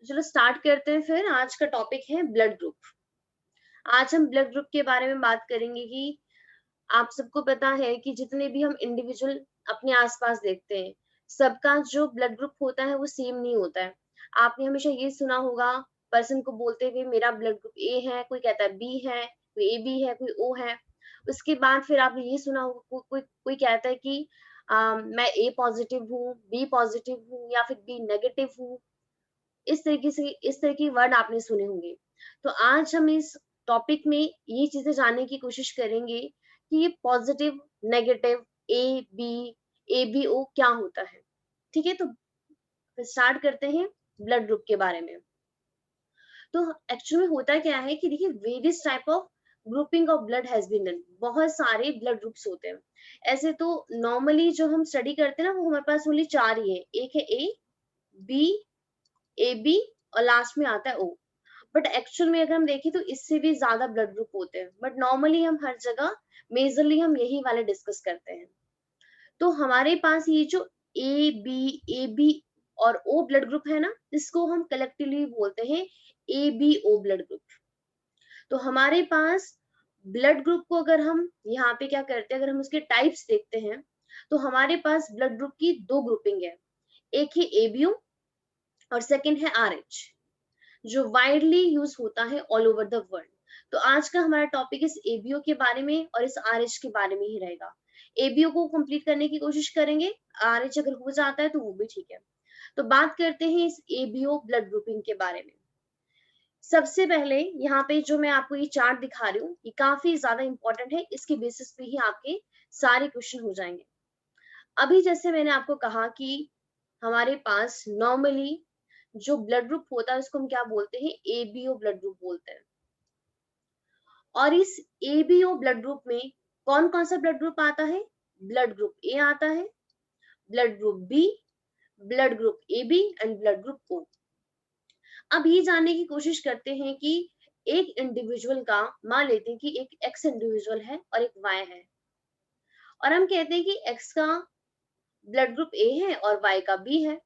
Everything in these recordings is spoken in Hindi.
चलो स्टार्ट करते हैं फिर। आज का टॉपिक है ब्लड ग्रुप। आज हम ब्लड ग्रुप के बारे में बात करेंगे कि आप सबको पता है कि जितने भी हम इंडिविजुअल अपने आसपास देखते हैं, सबका जो ब्लड ग्रुप होता है वो सेम नहीं होता है। आपने हमेशा ये सुना होगा पर्सन को बोलते हुए मेरा ब्लड ग्रुप ए है, कोई कहता है बी है, कोई ए बी है, कोई ओ है। उसके बाद फिर आपने ये सुना होगा कोई कोई कहता है कि मैं ए पॉजिटिव हूँ, बी पॉजिटिव हूँ या फिर बी नेगेटिव हूँ। इस तरह की वर्ड आपने सुने होंगे। तो आज हम इस टॉपिक में ये चीजें जानने की कोशिश करेंगे कि ये positive, negative, A B O क्या होता है। ठीक है, तो स्टार्ट करते हैं ब्लड ग्रुप के बारे में। तो एक्चुअली में होता क्या है कि देखिए various type of grouping of blood has been done. बहुत सारे ब्लड ग्रुप्स होते हैं। ऐसे तो नॉर्मली जो हम स्टडी करते हैं ना, वो हमारे पास ओनली 4 ही है। एक है ए, बी, ए बी और लास्ट में आता है ओ। बट एक्चुअल में अगर हम देखें तो इससे भी ज्यादा ब्लड ग्रुप होते हैं, बट नॉर्मली हम हर जगह मेजरली हम यही वाले डिस्कस करते हैं। तो हमारे पास ये जो ए बी और ओ ब्लड ग्रुप है ना, इसको हम कलेक्टिवली बोलते हैं A B O blood group. तो हमारे पास ब्लड ग्रुप को अगर हम यहाँ पे क्या करते हैं, अगर हम उसके टाइप्स देखते हैं, तो हमारे पास ब्लड ग्रुप की दो ग्रुपिंग है। एक है एबीओ और सेकेंड है आरएच, जो वाइडली यूज होता है ऑल ओवर द वर्ल्ड। तो आज का हमारा टॉपिक इस एबीओ के बारे में और इस आरएच के बारे में ही रहेगा। एबीओ को कंप्लीट करने की कोशिश करेंगे, आरएच अगर हो जाता है तो वो भी ठीक है। तो बात करते हैं इस एबीओ ब्लड ग्रुपिंग के बारे में। सबसे पहले यहाँ पे जो मैं आपको ये चार्ट दिखा रही हूँ, ये काफी ज्यादा इंपॉर्टेंट है। इसके बेसिस पे ही आपके सारे क्वेश्चन हो जाएंगे। अभी जैसे मैंने आपको कहा कि हमारे पास नॉर्मली जो ब्लड ग्रुप होता है उसको हम क्या बोलते हैं, एबीओ ब्लड ग्रुप बोलते हैं। और इस एबीओ ब्लड ग्रुप में कौन कौन सा ब्लड ग्रुप आता है? ब्लड ग्रुप ए आता है, blood group B, blood group A B and blood group O. अब ये जानने की कोशिश करते हैं कि एक इंडिविजुअल का, मान लेते हैं कि एक एक्स इंडिविजुअल है और एक वाई है, और हम कहते हैं कि एक्स का ब्लड ग्रुप ए है और वाई का बी है।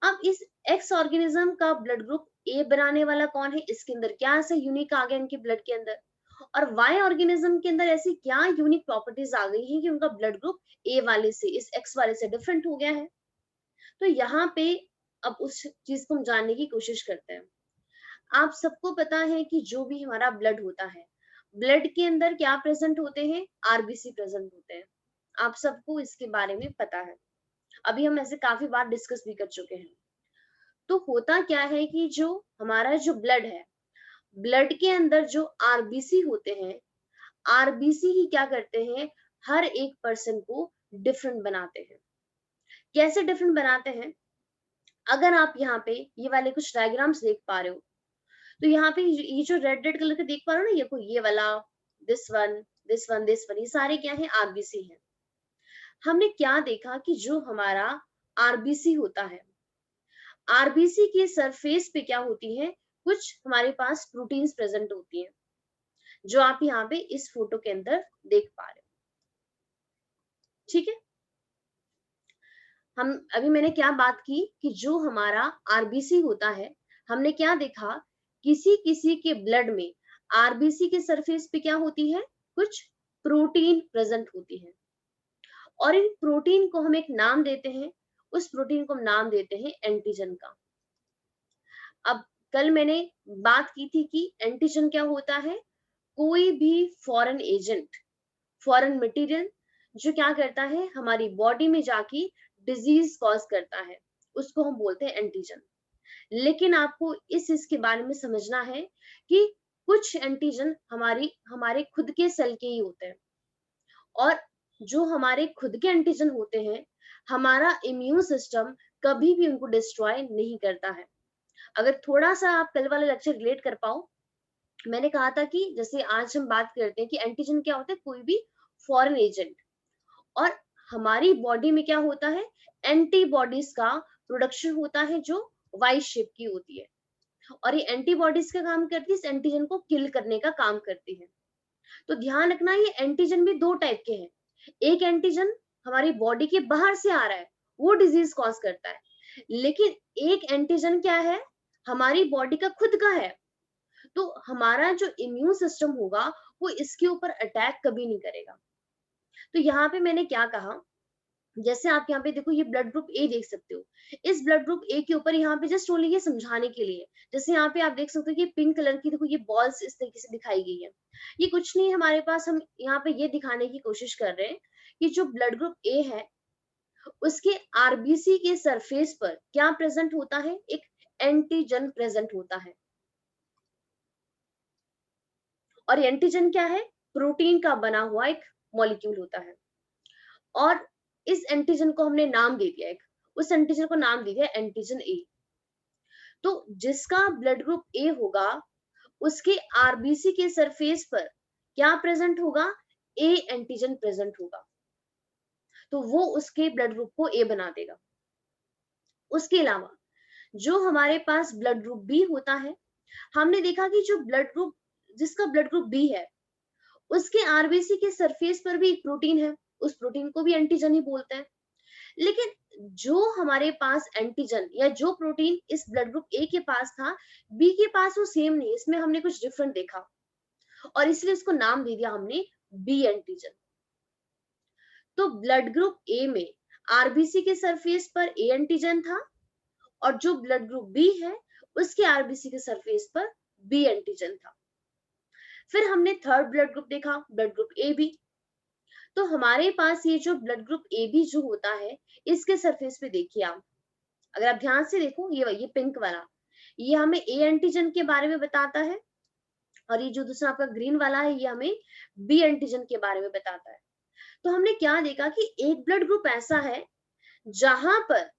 अब इस एक्स ऑर्गेनिज्म का ब्लड ग्रुप ए बनाने वाला कौन है? इसके अंदर क्या ऐसा यूनिक आ गया इनके ब्लड के अंदर? और वाई ऑर्गेनिज्म के अंदर ऐसी क्या यूनिक प्रॉपर्टीज आ गई हैं कि उनका ब्लड ग्रुप ए वाले से, इस एक्स वाले से डिफरेंट हो गया है? तो यहाँ पे अब उस चीज को हम जानने की कोशिश करते हैं। आप सबको पता है कि जो भी हमारा ब्लड होता है, ब्लड के अंदर क्या प्रेजेंट होते हैं? आरबीसी प्रेजेंट होते हैं। आप सबको इसके बारे में पता है, अभी हम ऐसे काफी बार डिस्कस भी कर चुके हैं। तो होता क्या है कि जो हमारा जो ब्लड है, ब्लड के अंदर जो आरबीसी होते हैं, आरबीसी ही क्या करते हैं, हर एक पर्सन को डिफरेंट बनाते हैं। कैसे डिफरेंट बनाते हैं? अगर आप यहाँ पे ये वाले कुछ डायग्राम्स देख पा रहे हो, तो यहाँ पे ये जो रेड रेड कलर के देख पा रहे हो ना, ये वाला, this one, this one, this one, ये सारे क्या है? आरबीसी है। हमने क्या देखा कि जो हमारा आरबीसी होता है, आरबीसी के सरफेस पे क्या होती है, कुछ हमारे पास प्रोटीन्स प्रेजेंट होती हैं, जो आप यहाँ पे इस फोटो के अंदर देख पा रहे हो। ठीक है, हम अभी मैंने क्या बात की कि जो हमारा आरबीसी होता है, हमने क्या देखा, किसी किसी के ब्लड में आरबीसी के सरफेस पे क्या होती है, कुछ प्रोटीन प्रेजेंट होती है, और इन प्रोटीन को हम एक नाम देते हैं। उस प्रोटीन को हम नाम देते हैं एंटीजन का। अब कल मैंने बात की थी कि एंटीजन क्या होता है, कोई भी फॉरेन एजेंट, फॉरेन मटेरियल जो क्या करता है, हमारी बॉडी में जाके डिजीज कॉज करता है, उसको हम बोलते हैं एंटीजन। लेकिन आपको इस इसके बारे में समझना है कि कुछ एंटीजन हमारे खुद के सेल के ही होते हैं, और जो हमारे खुद के एंटीजन होते हैं, हमारा इम्यून सिस्टम कभी भी उनको डिस्ट्रॉय नहीं करता है। अगर थोड़ा सा आप कल वाला लेक्चर रिलेट कर पाओ, मैंने कहा था कि जैसे आज हम बात करते हैं कि एंटीजन क्या होता है, कोई भी फॉरेन एजेंट, और हमारी बॉडी में क्या होता है, एंटीबॉडीज का प्रोडक्शन होता है जो वाई शेप की होती है, और ये एंटीबॉडीज का काम करती है, इस एंटीजन को किल करने का काम करती है। तो ध्यान रखना, ये एंटीजन भी दो टाइप के हैं। एक एंटीजन हमारी बॉडी के बाहर से आ रहा है, वो डिजीज कॉज करता है, लेकिन एक एंटीजन क्या है, हमारी बॉडी का खुद का है। तो हमारा जो इम्यून सिस्टम होगा वो इसके ऊपर अटैक कभी नहीं करेगा। तो यहाँ पे मैंने क्या कहा, जैसे आप यहाँ पे देखो ये ब्लड ग्रुप ए देख सकते हो। इस ब्लड ग्रुप ए के ऊपर यहाँ पे जस्ट ओनली ये समझाने के लिए, जैसे यहाँ पे आप देख सकते हो कि पिंक कलर की देखो ये बॉल्स इस तरीके से दिखाई गई है। ये कुछ नहीं है हमारे पास, हम यहाँ पे ये दिखाने की कोशिश कर रहे हैं कि जो ब्लड ग्रुप ए है उसके आरबीसी के सरफेस पर क्या प्रेजेंट होता है, एक एंटीजन प्रेजेंट होता है। और एंटीजन क्या है, प्रोटीन का बना हुआ एक मॉलिक्यूल होता है। और इस एंटीजन को हमने नाम दे दिया, एक उस एंटीजन को नाम दे दिया एंटीजन ए। तो जिसका ब्लड ग्रुप ए होगा उसके आरबीसी के सरफेस पर क्या प्रेजेंट होगा, ए एंटीजन प्रेजेंट होगा। तो वो उसके ब्लड ग्रुप को ए बना देगा। उसके अलावा जो हमारे पास ब्लड ग्रुप बी होता है, हमने देखा कि जो ब्लड ग्रुप जिसका ब्लड ग्रुप बी है उसके आरबीसी के सरफेस पर भी एक प्रोटीन है, उस प्रोटीन को भी एंटीजन ही बोलते हैं। लेकिन जो हमारे पास एंटीजन या जो प्रोटीन इस ब्लड ग्रुप ए के पास था, बी के पास वो सेम नहीं, इसमें हमने कुछ डिफरेंट देखा और इसलिए इसको नाम दे दिया हमने बी एंटीजन। तो ब्लड ग्रुप ए में आरबीसी के सरफेस पर ए एंटीजन था और जो ब्लड ग्रुप बी है उसके आरबीसी के सरफेस पर बी एंटीजन था। फिर हमने थर्ड ब्लड ग्रुप देखा, ब्लड ग्रुप ए बी। तो हमारे पास ये जो ब्लड ग्रुप ए बी जो होता है, इसके सरफेस पे देखिए आप, अगर आप ध्यान से देखो ये पिंक वाला, ये हमें ए एंटीजन के बारे में बताता है और ये जो दूसरा आपका ग्रीन वाला है ये हमें बी एंटीजन के बारे में बताता है। तो हमने क्या देखा कि एक ब्लड ग्रुप ऐसा है जहां पर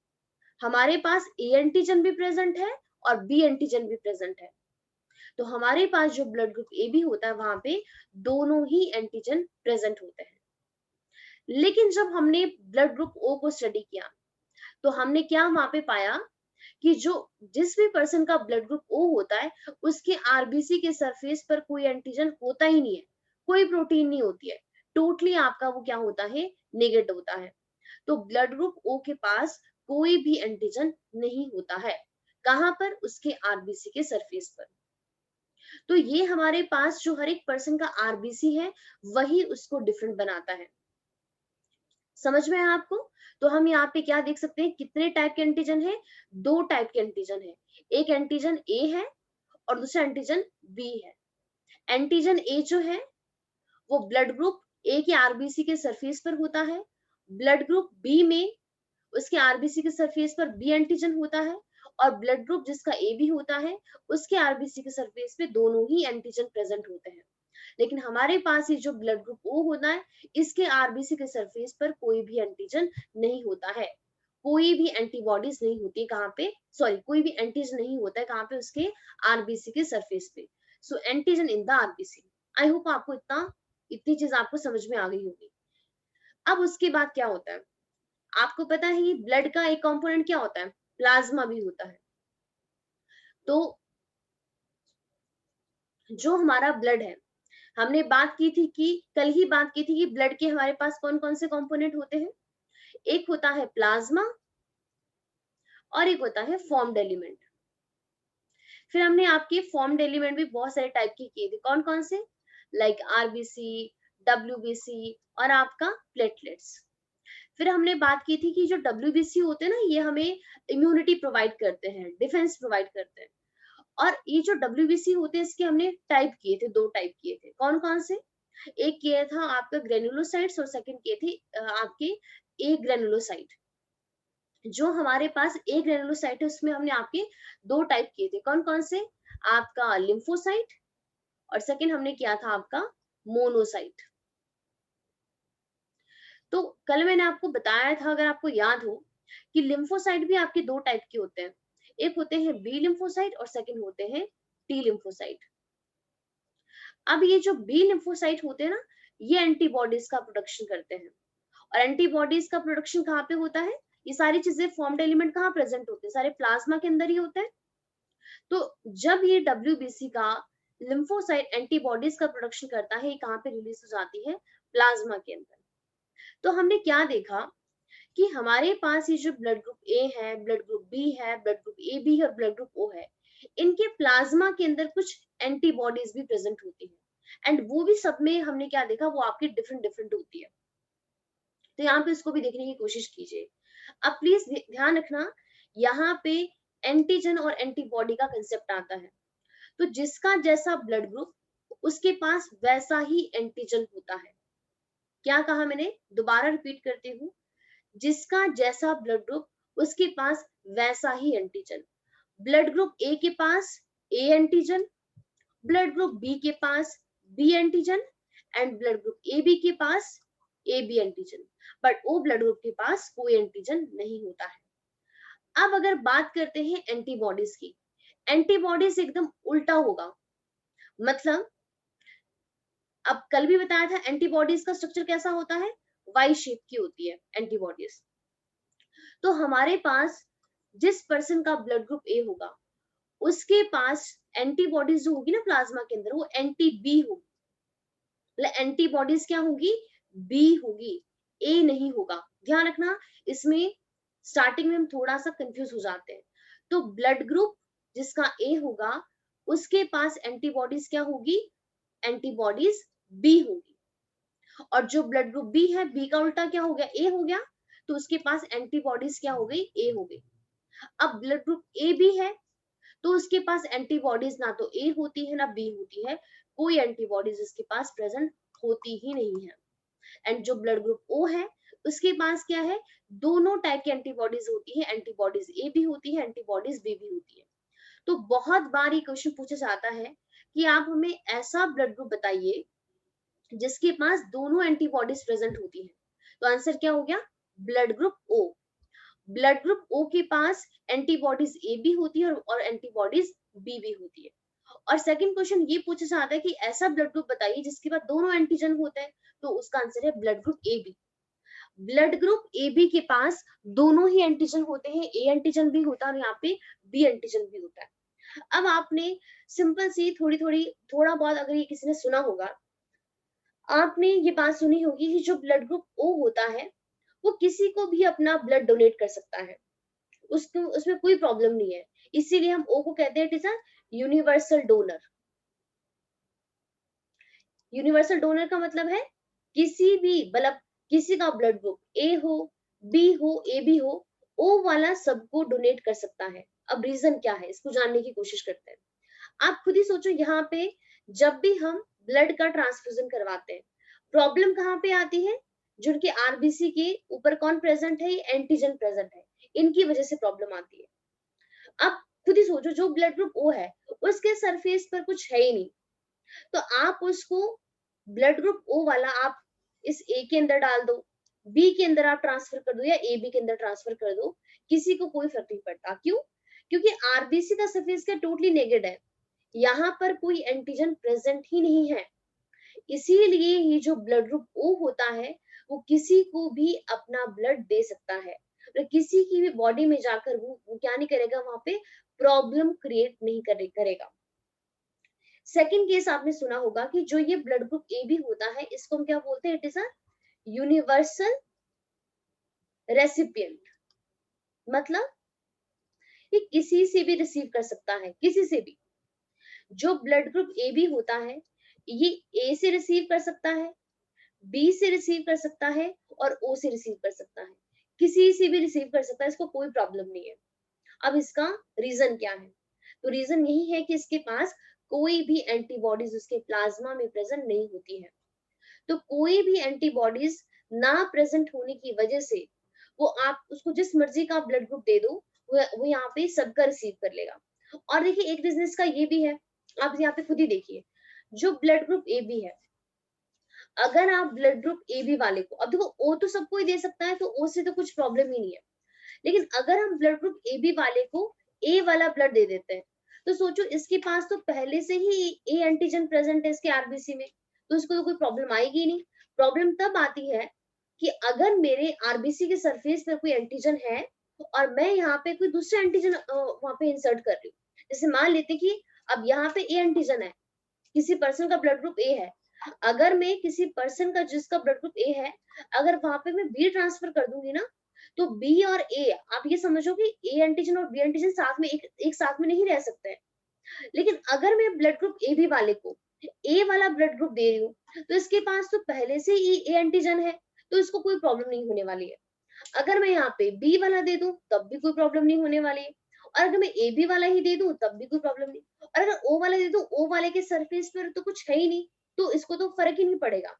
हमारे पास ए एंटीजन भी प्रेजेंट है और बी एंटीजन भी प्रेजेंट है। तो हमारे पास जो ब्लड ग्रुप ए बी होता है वहां पे दोनों ही एंटीजन प्रेजेंट होते हैं। लेकिन जब हमने ब्लड ग्रुप ओ को स्टडी किया तो हमने क्या वहां पे पाया कि जो जिस भी पर्सन का ब्लड ग्रुप ओ होता है उसके आरबीसी के सरफेस पर कोई एंटीजन होता ही नहीं है, कोई प्रोटीन नहीं होती है, टोटली आपका वो क्या होता है, नेगेटिव होता है। तो ब्लड ग्रुप ओ के पास कोई भी एंटीजन नहीं होता है, कहां पर, उसके आरबीसी के सरफेस पर। तो ये हमारे पास जो हर एक पर्सन का आरबीसी है वही उसको डिफरेंट बनाता है। समझ में है आपको? तो हम यहाँ पे क्या देख सकते हैं, कितने टाइप के एंटीजन है, दो टाइप के एंटीजन है। एक एंटीजन ए है और दूसरा एंटीजन बी है। एंटीजन ए जो है वो ब्लड ग्रुप ए के आरबीसी के सरफेस पर होता है, ब्लड ग्रुप बी में उसके आरबीसी के सरफेस पर बी एंटीजन होता है और ब्लड ग्रुप जिसका ए बी होता है उसके आरबीसी के सरफेस पे दोनों ही एंटीजन प्रेजेंट होते हैं। लेकिन हमारे पास ये जो ब्लड ग्रुप ओ होता है इसके आरबीसी के सरफेस पर कोई भी एंटीजन नहीं होता है, कोई भी एंटीबॉडीज नहीं होती, कहाँ पे, सॉरी, कोई भी एंटीजन नहीं होता है, कहाँ पे, उसके आरबीसी के सरफेस पे। So antigen in the RBC. I hope आपको इतनी चीज आपको समझ में आ गई होगी। अब उसके बाद क्या होता है, आपको पता है ये ब्लड का एक कंपोनेंट क्या होता है, प्लाज्मा भी होता है। तो जो हमारा ब्लड है, हमने बात की थी कि कल ही बात की थी कि ब्लड के हमारे पास कौन कौन से कंपोनेंट होते हैं, एक होता है प्लाज्मा और एक होता है फॉर्म्ड एलिमेंट। फिर हमने आपके फॉर्म्ड एलिमेंट भी बहुत सारे टाइप के किए थे, कौन कौन से, लाइक आरबीसी, डब्ल्यूबीसी और आपका प्लेटलेट्स। फिर हमने बात की थी कि जो डब्ल्यूबीसी होते हैं ना ये हमें इम्यूनिटी प्रोवाइड करते हैं, डिफेंस प्रोवाइड करते हैं। और ये जो डब्ल्यूबीसी होते हैं इसके हमने टाइप किए थे, दो टाइप किए थे, कौन कौन से, एक किया था आपका ग्रेनुलोसाइट्स और सेकंड किए थे आपके ए ग्रेनुलोसाइट। जो हमारे पास ए ग्रेनुलोसाइट है उसमें हमने आपके दो टाइप किए थे, कौन कौन से, आपका लिम्फोसाइट और सेकंड हमने किया था आपका मोनोसाइट। तो कल मैंने आपको बताया था, अगर आपको याद हो, कि लिम्फोसाइट भी आपके दो टाइप के होते हैं, एक होते हैं बी लिम्फोसाइट और सेकंड होते हैं टी लिम्फोसाइट। अब ये जो बी लिम्फोसाइट होते हैं ना ये एंटीबॉडीज का प्रोडक्शन करते हैं। और एंटीबॉडीज का प्रोडक्शन कहाँ पे होता है, ये सारी चीजें फॉर्म्ड एलिमेंट कहाँ प्रेजेंट होते हैं, सारे प्लाज्मा के अंदर ही होते हैं। तो जब ये डब्ल्यूबीसी का लिम्फोसाइट एंटीबॉडीज का प्रोडक्शन करता है, ये कहाँ पे रिलीज हो जाती है, प्लाज्मा के अंदर। तो हमने क्या देखा कि हमारे पास ये जो ब्लड ग्रुप ए है, ब्लड ग्रुप बी है, ब्लड ग्रुप ए बी है और ब्लड ग्रुप ओ है, इनके प्लाज्मा के अंदर कुछ एंटीबॉडीज भी प्रेजेंट होती है एंड वो भी सब में हमने क्या देखा, वो आपकी डिफरेंट डिफरेंट होती है। तो यहाँ पे इसको भी देखने की कोशिश कीजिए। अब प्लीज ध्यान रखना, यहाँ पे एंटीजन और एंटीबॉडी का कंसेप्ट आता है। तो जिसका जैसा ब्लड ग्रुप उसके पास वैसा ही एंटीजन होता है। क्या कहा मैंने, दोबारा रिपीट करती हूँ, जिसका जैसा ब्लड ग्रुप उसके पास वैसा ही एंटीजन। ब्लड ग्रुप ए के पास A antigen, blood group B के पास B antigen and blood group A B के पास A B antigen, but O blood group के पास कोई एंटीजन नहीं होता है। अब अगर बात करते हैं एंटीबॉडीज की, एंटीबॉडीज एकदम उल्टा होगा। मतलब अब कल भी बताया था एंटीबॉडीज का स्ट्रक्चर कैसा होता है, वाई शेप की होती है एंटीबॉडीज। तो हमारे पास जिस पर्सन का ब्लड ग्रुप ए होगा उसके पास एंटीबॉडीज जो होगी ना प्लाज्मा के अंदर, वो एंटी बी होगी। मतलब एंटीबॉडीज क्या होगी, बी होगी, ए नहीं होगा। ध्यान रखना, इसमें स्टार्टिंग में हम थोड़ा सा कंफ्यूज हो जाते हैं। तो ब्लड ग्रुप जिसका ए होगा उसके पास एंटीबॉडीज क्या होगी, एंटीबॉडीज बी होगी। और जो ब्लड ग्रुप बी है, बी का उल्टा क्या हो गया, ए हो गया, तो उसके पास एंटीबॉडीज क्या हो गई, ए हो गई। अब ब्लड ग्रुप ए बी है तो उसके पास एंटीबॉडीज ना तो ए होती है ना बी होती है, कोई एंटीबॉडीज उसके पास प्रेजेंट होती ही नहीं है। एंड जो ब्लड ग्रुप ओ है उसके पास क्या है, दोनों टाइप की एंटीबॉडीज होती है, एंटीबॉडीज ए भी होती है, एंटीबॉडीज बी भी होती है। तो बहुत बार ये क्वेश्चन पूछा जाता है कि आप हमें ऐसा ब्लड ग्रुप बताइए जिसके पास दोनों एंटीबॉडीज प्रेजेंट होती है। तो आंसर क्या हो गया, blood group O. Blood group O के पास एंटीबॉडीज ए भी होती है और एंटीबॉडीज बी भी होती है। और सेकंड क्वेश्चन ये पूछा जाता है कि ऐसा ब्लड ग्रुप बताइए जिसके पास दोनों एंटीजन होते हैं, तो उसका आंसर है blood group A B. Blood group A B के पास दोनों ही एंटीजन होते हैं, ए एंटीजन भी होता है और यहाँ पे बी एंटीजन भी होता है। अब आपने सिंपल सी थोड़ा बहुत अगर ये किसी ने सुना होगा, आपने ये बात सुनी होगी कि जो ब्लड ग्रुप ओ होता है वो किसी को भी अपना ब्लड डोनेट कर सकता है, उसको उसमें कोई प्रॉब्लम नहीं है। इसीलिए हम ओ को कहते हैं it is a universal donor. Universal donor का मतलब है किसी भी मतलब किसी का ब्लड ग्रुप ए हो, बी हो, ए बी हो, ओ वाला सबको डोनेट कर सकता है। अब रीजन क्या है इसको जानने की कोशिश करते हैं। आप खुद ही सोचो, यहाँ पे जब भी हम ब्लड का ट्रांसफ्यूजन करवाते हैं, प्रॉब्लम कहाँ पे आती है, जिनके आरबीसी के ऊपर कौन प्रेजेंट है, एंटीजन प्रेजेंट है, इनकी वजह से प्रॉब्लम आती है। अब खुद ही सोचो, जो ब्लड ग्रुप ओ है उसके सरफेस पर कुछ है ही नहीं, तो आप उसको ब्लड ग्रुप ओ वाला आप इस ए के अंदर डाल दो, बी के अंदर आप ट्रांसफर कर दो या ए बी के अंदर ट्रांसफर कर दो, किसी को कोई फर्क नहीं पड़ता। क्यों, क्योंकि आरबीसी का सरफेस का टोटली नेगेड है, यहाँ पर कोई एंटीजन प्रेजेंट ही नहीं है। इसीलिए ये जो ब्लड ग्रुप ओ होता है वो किसी को भी अपना ब्लड दे सकता है, और किसी की भी बॉडी में जाकर वो क्या नहीं करेगा, वहां पे प्रॉब्लम क्रिएट नहीं करेगा। सेकंड केस आपने सुना होगा कि जो ये ब्लड ग्रुप ए बी होता है इसको हम क्या बोलते हैं, it is a universal recipient. मतलब ये किसी से भी रिसीव कर सकता है, किसी से भी। जो ब्लड ग्रुप ए बी होता है ये ए से रिसीव कर सकता है, बी से रिसीव कर सकता है और ओ से रिसीव कर सकता है, किसी से भी रिसीव कर सकता है, इसको कोई प्रॉब्लम नहीं है। अब इसका रीजन क्या है, तो रीजन यही है कि इसके पास कोई भी एंटीबॉडीज उसके प्लाज्मा में प्रेजेंट नहीं होती है। तो कोई भी एंटीबॉडीज ना प्रेजेंट होने की वजह से वो आप उसको जिस मर्जी का ब्लड ग्रुप दे दो, वो यहाँ पे सबका रिसीव कर लेगा। और देखिए एक रीजन इसका ये भी है, आप यहाँ पे खुद ही देखिए, जो ब्लड ग्रुप ए बी है, अगर आप ब्लड ग्रुप ए बी वाले को, अब देखो ओ तो सबको ही दे सकता है तो ओ से तो कुछ प्रॉब्लम ही नहीं है, लेकिन अगर हम ब्लड ग्रुप ए बी वाले को ए वाला ब्लड दे देते हैं, तो सोचो इसके पास तो पहले से ही ए एंटीजन प्रेजेंट है इसके आरबीसी में, तो इसको तो कोई प्रॉब्लम आएगी नहीं। प्रॉब्लम तब आती है कि अगर मेरे आरबीसी के सरफेस पर कोई एंटीजन है और मैं यहाँ पे कोई दूसरा एंटीजन वहां पे इंसर्ट कर रही हूँ। जैसे मान लेते कि अब यहाँ पे ए एंटीजन है, किसी पर्सन का ब्लड ग्रुप ए है, अगर मैं किसी पर्सन का जिसका ब्लड ग्रुप ए है, अगर वहां पे मैं बी ट्रांसफर कर दूंगी ना, तो बी और ए, आप ये समझो कि ए एंटीजन और बी एंटीजन साथ में एक साथ में नहीं रह सकते हैं। लेकिन अगर मैं ब्लड ग्रुप ए बी वाले को ए वाला ब्लड ग्रुप दे रही हूँ, तो इसके पास तो पहले से ही ए एंटीजन है, तो इसको कोई प्रॉब्लम नहीं होने वाली है। अगर मैं यहाँ पे बी वाला दे दूं तब भी कोई प्रॉब्लम नहीं होने वाली है, और अगर मैं ए बी वाला ही दे दूं तब भी कोई प्रॉब्लम नहीं, और अगर ओ वाला दे दूं, ओ वाले के सरफेस पर तो कुछ है ही नहीं, तो इसको तो फर्क ही नहीं पड़ेगा।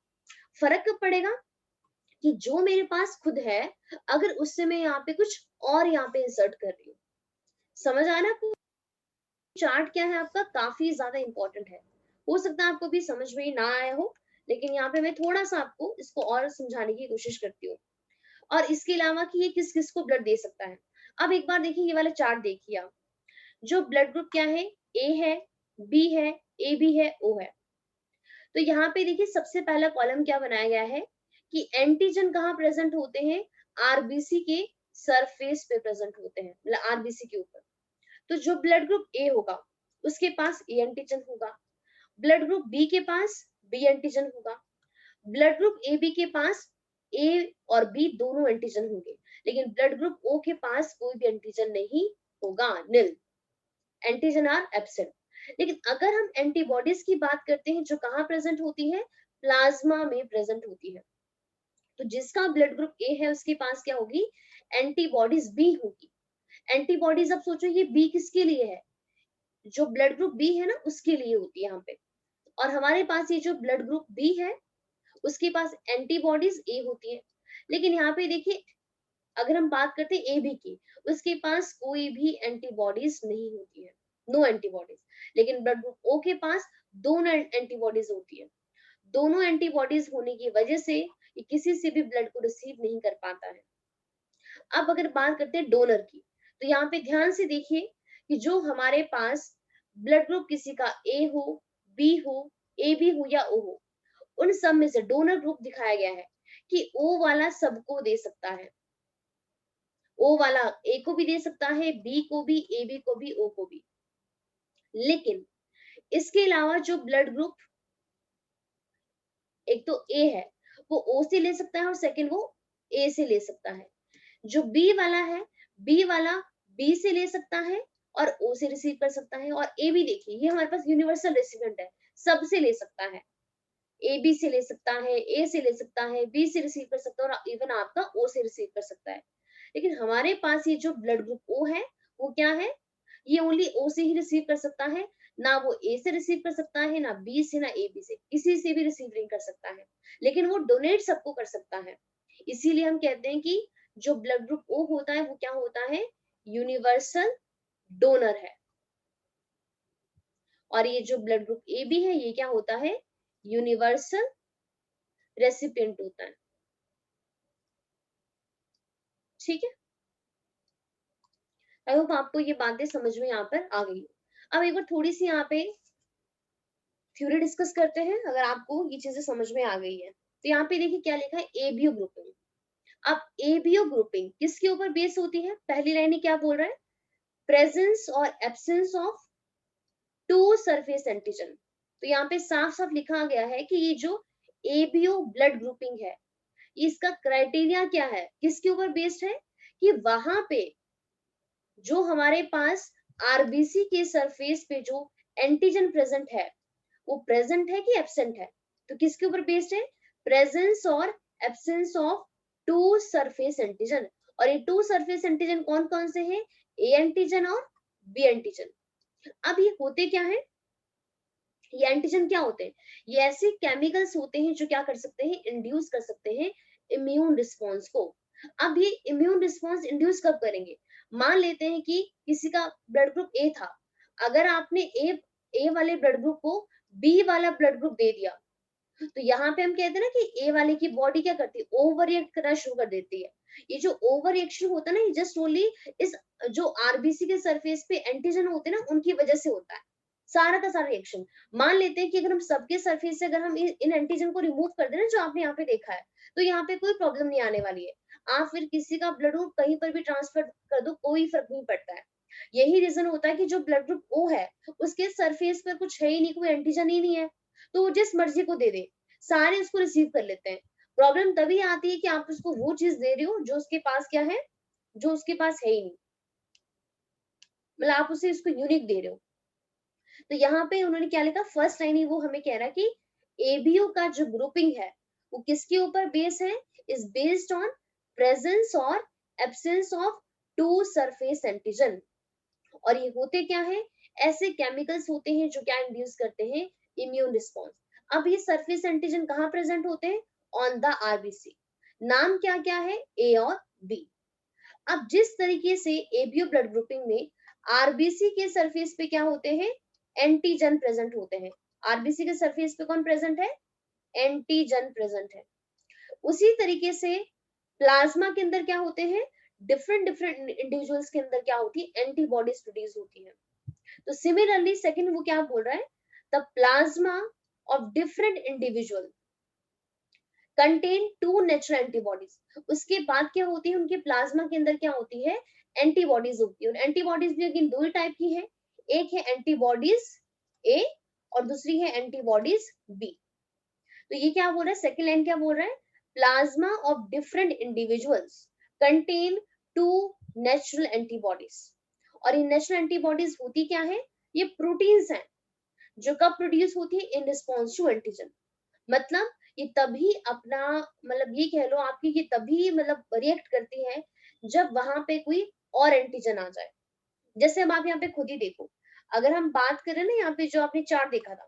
फर्क कब पड़ेगा कि जो मेरे पास खुद है, अगर उससे मैं यहाँ पे कुछ और यहाँ पे इंसर्ट कर रही हूँ। समझ आया ना? चार्ट क्या है आपका, काफी ज्यादा इंपॉर्टेंट है। हो सकता है आपको भी समझ में ना आया हो, लेकिन यहाँ पे मैं थोड़ा सा आपको इसको और समझाने की कोशिश करती हूँ। और इसके अलावा कि ये किस किस को ब्लड दे सकता है। अब एक बार देखिए, ये वाला चार्ट देखिए आप। जो ब्लड ग्रुप क्या है, ए है, बी है, ए बी है, ओ है। तो यहाँ पे देखिए सबसे पहला कॉलम क्या बनाया गया है कि एंटीजन कहाँ प्रेजेंट होते हैं, आरबीसी के सरफेस पे प्रेजेंट होते हैं, मतलब आरबीसी के ऊपर। तो जो ब्लड ग्रुप ए होगा उसके पास ए एंटीजन होगा, ब्लड ग्रुप बी के पास बी एंटीजन होगा, ब्लड ग्रुप ए बी के पास ए और बी दोनों एंटीजन होंगे, लेकिन ब्लड ग्रुप ओ के पास कोई भी एंटीजन नहीं होगा, निल, एंटीजन आर एब्सेंट। लेकिन अगर हम एंटीबॉडीज की बात करते हैं, जो कहाँ प्रेजेंट होती है, प्लाज्मा में प्रेजेंट होती है। तो जिसका ब्लड ग्रुप ए है उसके पास क्या होगी, एंटीबॉडीज बी होगी। एंटीबॉडीज, अब सोचो ये बी किसके लिए है, जो ब्लड ग्रुप बी है ना उसके लिए होती है यहाँ पे। और हमारे पास ये जो ब्लड ग्रुप बी है उसके पास एंटीबॉडीज ए होती है। लेकिन यहाँ पे देखिए, अगर हम बात करते हैं ए बी की, उसके पास कोई भी एंटीबॉडीज नहीं होती है, नो एंटीबॉडीज। लेकिन ब्लड ग्रुप ओ के पास दोनों एंटीबॉडीज होती है। दोनों एंटीबॉडीज होने की वजह से ये किसी से भी ब्लड को रिसीव नहीं कर पाता है। अब अगर बात करते हैं डोनर की, तो यहाँ पे ध्यान से देखिए कि जो हमारे पास ब्लड ग्रुप किसी का ए हो, बी हो, ए बी हो या ओ हो, उन सब में से डोनर ग्रुप दिखाया गया है कि ओ वाला सबको दे सकता है। ओ वाला ए को भी दे सकता है, बी को भी, ए बी को भी, ओ को भी। लेकिन इसके अलावा जो ब्लड ग्रुप, एक तो ए है, वो ओ से ले सकता है, और सेकंड वो ए से ले सकता है। जो बी वाला है, बी वाला बी से ले सकता है और ओ से रिसीव कर सकता है। और ए बी देखिए, ये हमारे पास यूनिवर्सल रेसिपिएंट है, सबसे ले सकता है। ए बी से ले सकता है, ए से ले सकता है, बी से रिसीव कर सकता है, और इवन आपका ओ से रिसीव कर सकता है। लेकिन हमारे पास ये जो ब्लड ग्रुप ओ है, वो क्या है, ये ओनली ओ से ही रिसीव कर सकता है, ना वो ए से रिसीव कर सकता है, ना बी से, ना ए बी से, किसी से भी रिसीव नहीं कर सकता है। लेकिन वो डोनेट सबको कर सकता है। इसीलिए हम कहते हैं कि जो ब्लड ग्रुप ओ होता है वो क्या होता है, यूनिवर्सल डोनर है। और ये जो ब्लड ग्रुप ए बी है, ये क्या होता है, यूनिवर्सल रेसिपिएंट होता है। ठीक है, आई होप आपको ये बातें समझ में यहाँ पर आ गई। अब एक बार थोड़ी सी यहाँ पे थ्योरी डिस्कस करते हैं, अगर आपको ये चीजें समझ में आ गई है। तो यहाँ पे देखिए क्या लिखा है, एबीओ ग्रुपिंग। अब एबीओ ग्रुपिंग किसके ऊपर बेस होती है, पहली लाइन में क्या बोल रहा है, प्रेजेंस और absence of two surface antigen. तो यहाँ पे साफ साफ लिखा गया है कि ये जो एबीओ ब्लड ग्रुपिंग है, इसका क्राइटेरिया क्या है, किसके ऊपर बेस्ड है, कि वहां पे जो हमारे पास आरबीसी के सरफेस पे जो एंटीजन प्रेजेंट है, वो प्रेजेंट है कि एब्सेंट है। तो किसके ऊपर बेस्ड है, प्रेजेंस और absence of two surface antigen. और ये टू सरफेस एंटीजन कौन कौन से हैं, ए एंटीजन और बी एंटीजन। अब ये होते क्या है, ये एंटीजन क्या होते हैं, ये ऐसे केमिकल्स होते हैं जो क्या कर सकते हैं, इंड्यूस कर सकते हैं इम्यून रिस्पॉन्स को। अब ये इम्यून रिस्पॉन्स इंड्यूस कब करेंगे, मान लेते हैं कि किसी का ब्लड ग्रुप ए था, अगर आपने ए वाले ब्लड ग्रुप को बी वाला ब्लड ग्रुप दे दिया, तो यहाँ पे हम कहते हैं ना कि ए वाले की बॉडी क्या करती है, ओवर रिएक्ट करना शुरू कर देती है। ये जो ओवर रिएक्शन होता है ना, ये जस्ट ओनली इस जो आरबीसी के सरफेस पे एंटीजन होते हैं ना, उनकी वजह से होता है सारा का सारा रिएक्शन। मान लेते हैं कि अगर हम सबके सरफेस से अगर हम इन एंटीजन को रिमूव कर दें ना, जो आपने यहाँ पे देखा है, तो यहाँ पे कोई प्रॉब्लम नहीं आने वाली है। आप फिर किसी का ब्लड ग्रुप कहीं पर भी ट्रांसफर कर दो, कोई फर्क नहीं पड़ता है। यही रीजन होता है कि जो ब्लड ग्रुप ओ है, उसके सरफेस पर कुछ है ही नहीं, कोई एंटीजन ही नहीं है, तो वो जिस मर्जी को दे दे, सारे उसको रिसीव कर लेते हैं। प्रॉब्लम तभी आती है कि आप उसको वो चीज दे रहे हो जो उसके पास क्या है, जो उसके पास है ही नहीं, मतलब आप उसे इसको यूनिक दे रहे हो। तो यहाँ पे उन्होंने क्या लिखा, फर्स्ट लाइन ही वो हमें कह रहा है कि एबीओ का जो ग्रुपिंग है वो किसके ऊपर बेस है, इज बेस्ड ऑन प्रेजेंस और absence of two surface antigen. और ये होते क्या है, ऐसे केमिकल्स होते हैं जो क्या इंड्यूस करते हैं, इम्यून रिस्पॉन्स। अब ये सरफेस एंटीजन कहाँ प्रेजेंट होते हैं, ऑन द आरबीसी। नाम क्या क्या है, ए और बी। अब जिस तरीके से एबीओ ब्लड ग्रुपिंग में आरबीसी के सरफेस पे क्या होते हैं, एंटीजन प्रेजेंट होते हैं। आरबीसी के सरफेस पे कौन प्रेजेंट है, एंटीजन प्रेजेंट है। उसी तरीके से प्लाज्मा के अंदर क्या होते हैं, डिफरेंट डिफरेंट इंडिविजुअल्स के अंदर क्या होती है, एंटीबॉडीज प्रोड्यूस होती है। तो सिमिलरली सेकंड वो क्या बोल रहा है, the plasma of different individual contain two natural antibodies. उसके बाद क्या होती है, उनके प्लाज्मा के अंदर क्या होती है, एंटीबॉडीज होती है। और एंटीबॉडीज भी अगेन दो ही टाइप की है, एक है एंटीबॉडीज ए और दूसरी है एंटीबॉडीज बी। तो ये क्या बोल रहा है, सेकेंड लाइन क्या बोल रहा है, plasma of different individuals contain two natural antibodies. और ये नेचुरल एंटीबॉडीज होती क्या है, ये प्रोटीन्स हैं जो कब प्रोड्यूस होती है, इन रिस्पॉन्स टू एंटीजन। मतलब ये तभी अपना, मतलब ये कह लो आपकी, ये तभी मतलब रिएक्ट करती है जब वहां पे कोई और एंटीजन आ जाए। जैसे अब आप यहाँ पे खुद ही देखो, अगर हम बात करें ना, यहाँ पे जो आपने चार्ट देखा था,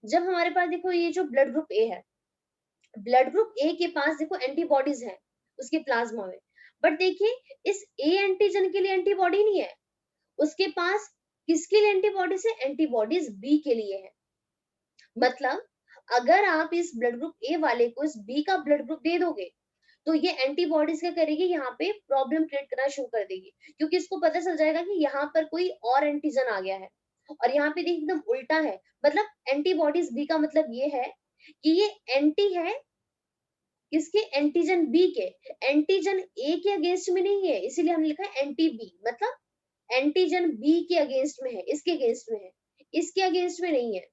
जब हमारे पास देखो ये जो ब्लड ग्रुप ए है, ब्लड ग्रुप ए के पास देखो एंटीबॉडीज है उसके प्लाज्मा में, बट देखिए इस ए एंटीजन के लिए एंटीबॉडी नहीं है उसके पास। किसके लिए एंटीबॉडीज है, एंटीबॉडीज बी के लिए है। मतलब अगर आप इस ब्लड ग्रुप ए वाले को इस बी का ब्लड ग्रुप दे दोगे तो ये एंटीबॉडीज क्या करेगी, यहाँ पे प्रॉब्लम क्रिएट करना शुरू कर देगी, क्योंकि इसको पता चल जाएगा कि यहाँ पर कोई और एंटीजन आ गया है। और यहाँ पे देखिए एकदम उल्टा है, मतलब एंटीबॉडीज बी का मतलब ये है कि ये एंटी है किसके, एंटीजन बी के। एंटीजन ए के अगेंस्ट में नहीं है, इसीलिए हमने लिखा है एंटी बी, मतलब एंटीजन बी के अगेंस्ट में है, इसके अगेंस्ट में है, इसके अगेंस्ट में नहीं है।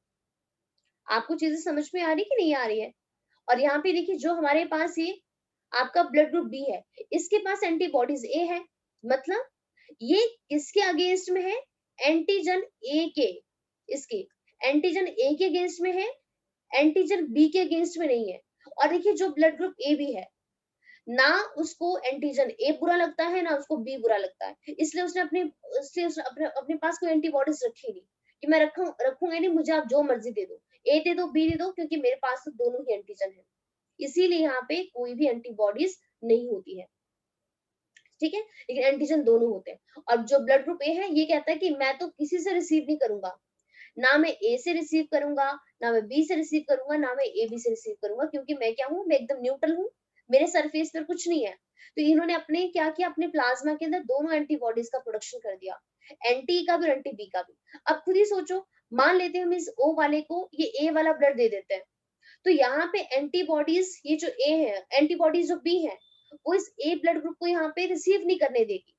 आपको चीजें समझ में आ रही कि नहीं आ रही है। और यहाँ पे देखिए जो हमारे पास ये आपका ब्लड ग्रुप बी है, इसके पास एंटीबॉडीज ए है, मतलब ये किसके अगेंस्ट में है, एंटीजन ए के, इसके एंटीजन ए के अगेंस्ट में है, एंटीजन बी के अगेंस्ट में नहीं है। और देखिए जो ब्लड ग्रुप ए भी है ना, उसको एंटीजन ए बुरा लगता है ना उसको बी बुरा लगता है, इसलिए उसने अपने पास कोई एंटीबॉडीज रखी नहीं कि मैं रखूंगा नहीं, मुझे आप जो मर्जी दे दो, ए दे दो बी दे दो, क्योंकि मेरे पास तो दोनों ही एंटीजन है, इसीलिए यहाँ पे कोई भी एंटीबॉडीज नहीं होती है। ठीक है, लेकिन एंटीजन दोनों होते हैं। और जो ब्लड ग्रुप ए है ये कहता है कि मैं तो किसी से रिसीव नहीं करूंगा, ना मैं ए से रिसीव करूंगा, ना मैं बी से रिसीव करूंगा, ना मैं ए बी से रिसीव करूंगा, क्योंकि मैं क्या हूँ, मैं एकदम न्यूट्रल हूँ, मेरे सरफेस पर कुछ नहीं है। तो इन्होंने अपने क्या किया, अपने प्लाज्मा के अंदर दोनों एंटीबॉडीज का प्रोडक्शन कर दिया, एंटी का भी और एंटी बी का भी। अब खुद ही सोचो, मान लेते हैं हम इस ओ वाले को ये ए वाला ब्लड दे देते हैं, तो यहाँ पे एंटीबॉडीज, ये जो ए है, एंटीबॉडीज जो बी है, वो इस ए ब्लड ग्रुप को यहाँ पे रिसीव नहीं करने देगी।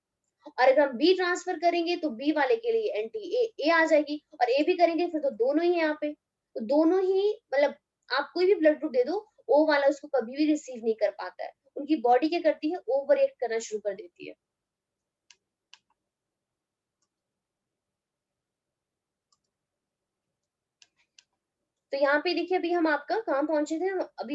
और अगर हम बी ट्रांसफर करेंगे तो बी वाले के लिए एंटी ए आ जाएगी, और ए भी करेंगे फिर तो दोनों ही यहाँ पे, तो दोनों ही मतलब आप कोई भी ब्लड ग्रुप दे दो, ओ वाला उसको कभी भी रिसीव नहीं कर पाता है, उनकी बॉडी क्या करती है, ओवर रिएक्ट करना शुरू कर देती है। तो यहाँ पे देखिए अभी हम आपका कहाँ पहुंचे थे,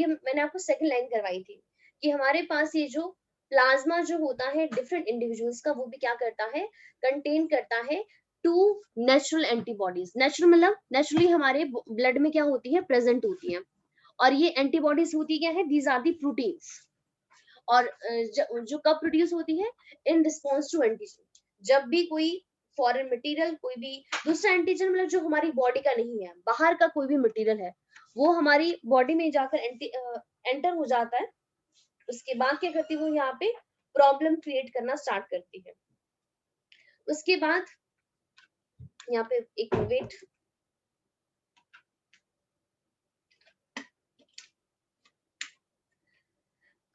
मैंने आपको सेकंड लाइन करवाई थी कि हमारे पास ये जो प्लाज्मा जो होता है डिफरेंट इंडिविजुअल्स का, वो भी क्या करता है, कंटेन करता है टू नेचुरल एंटीबॉडीज। नेचुरल मतलब नेचुरली हमारे ब्लड में क्या होती है, प्रेजेंट होती है। और ये एंटीबॉडीज होती क्या है, दीज आर दी प्रोटीन्स। और जो कब प्रोड्यूस होती है, इन रिस्पॉन्स टू एंटीजन। जब भी कोई फॉरेन मटेरियल, कोई भी दूसरा एंटीजन, मतलब जो हमारी बॉडी का नहीं है, बाहर का कोई भी मटेरियल है, वो हमारी बॉडी में जाकर एंटर हो जाता है, उसके बाद क्या करती है, वो यहाँ पे प्रॉब्लम क्रिएट करना स्टार्ट करती है। उसके बाद यहाँ पे एक वेट,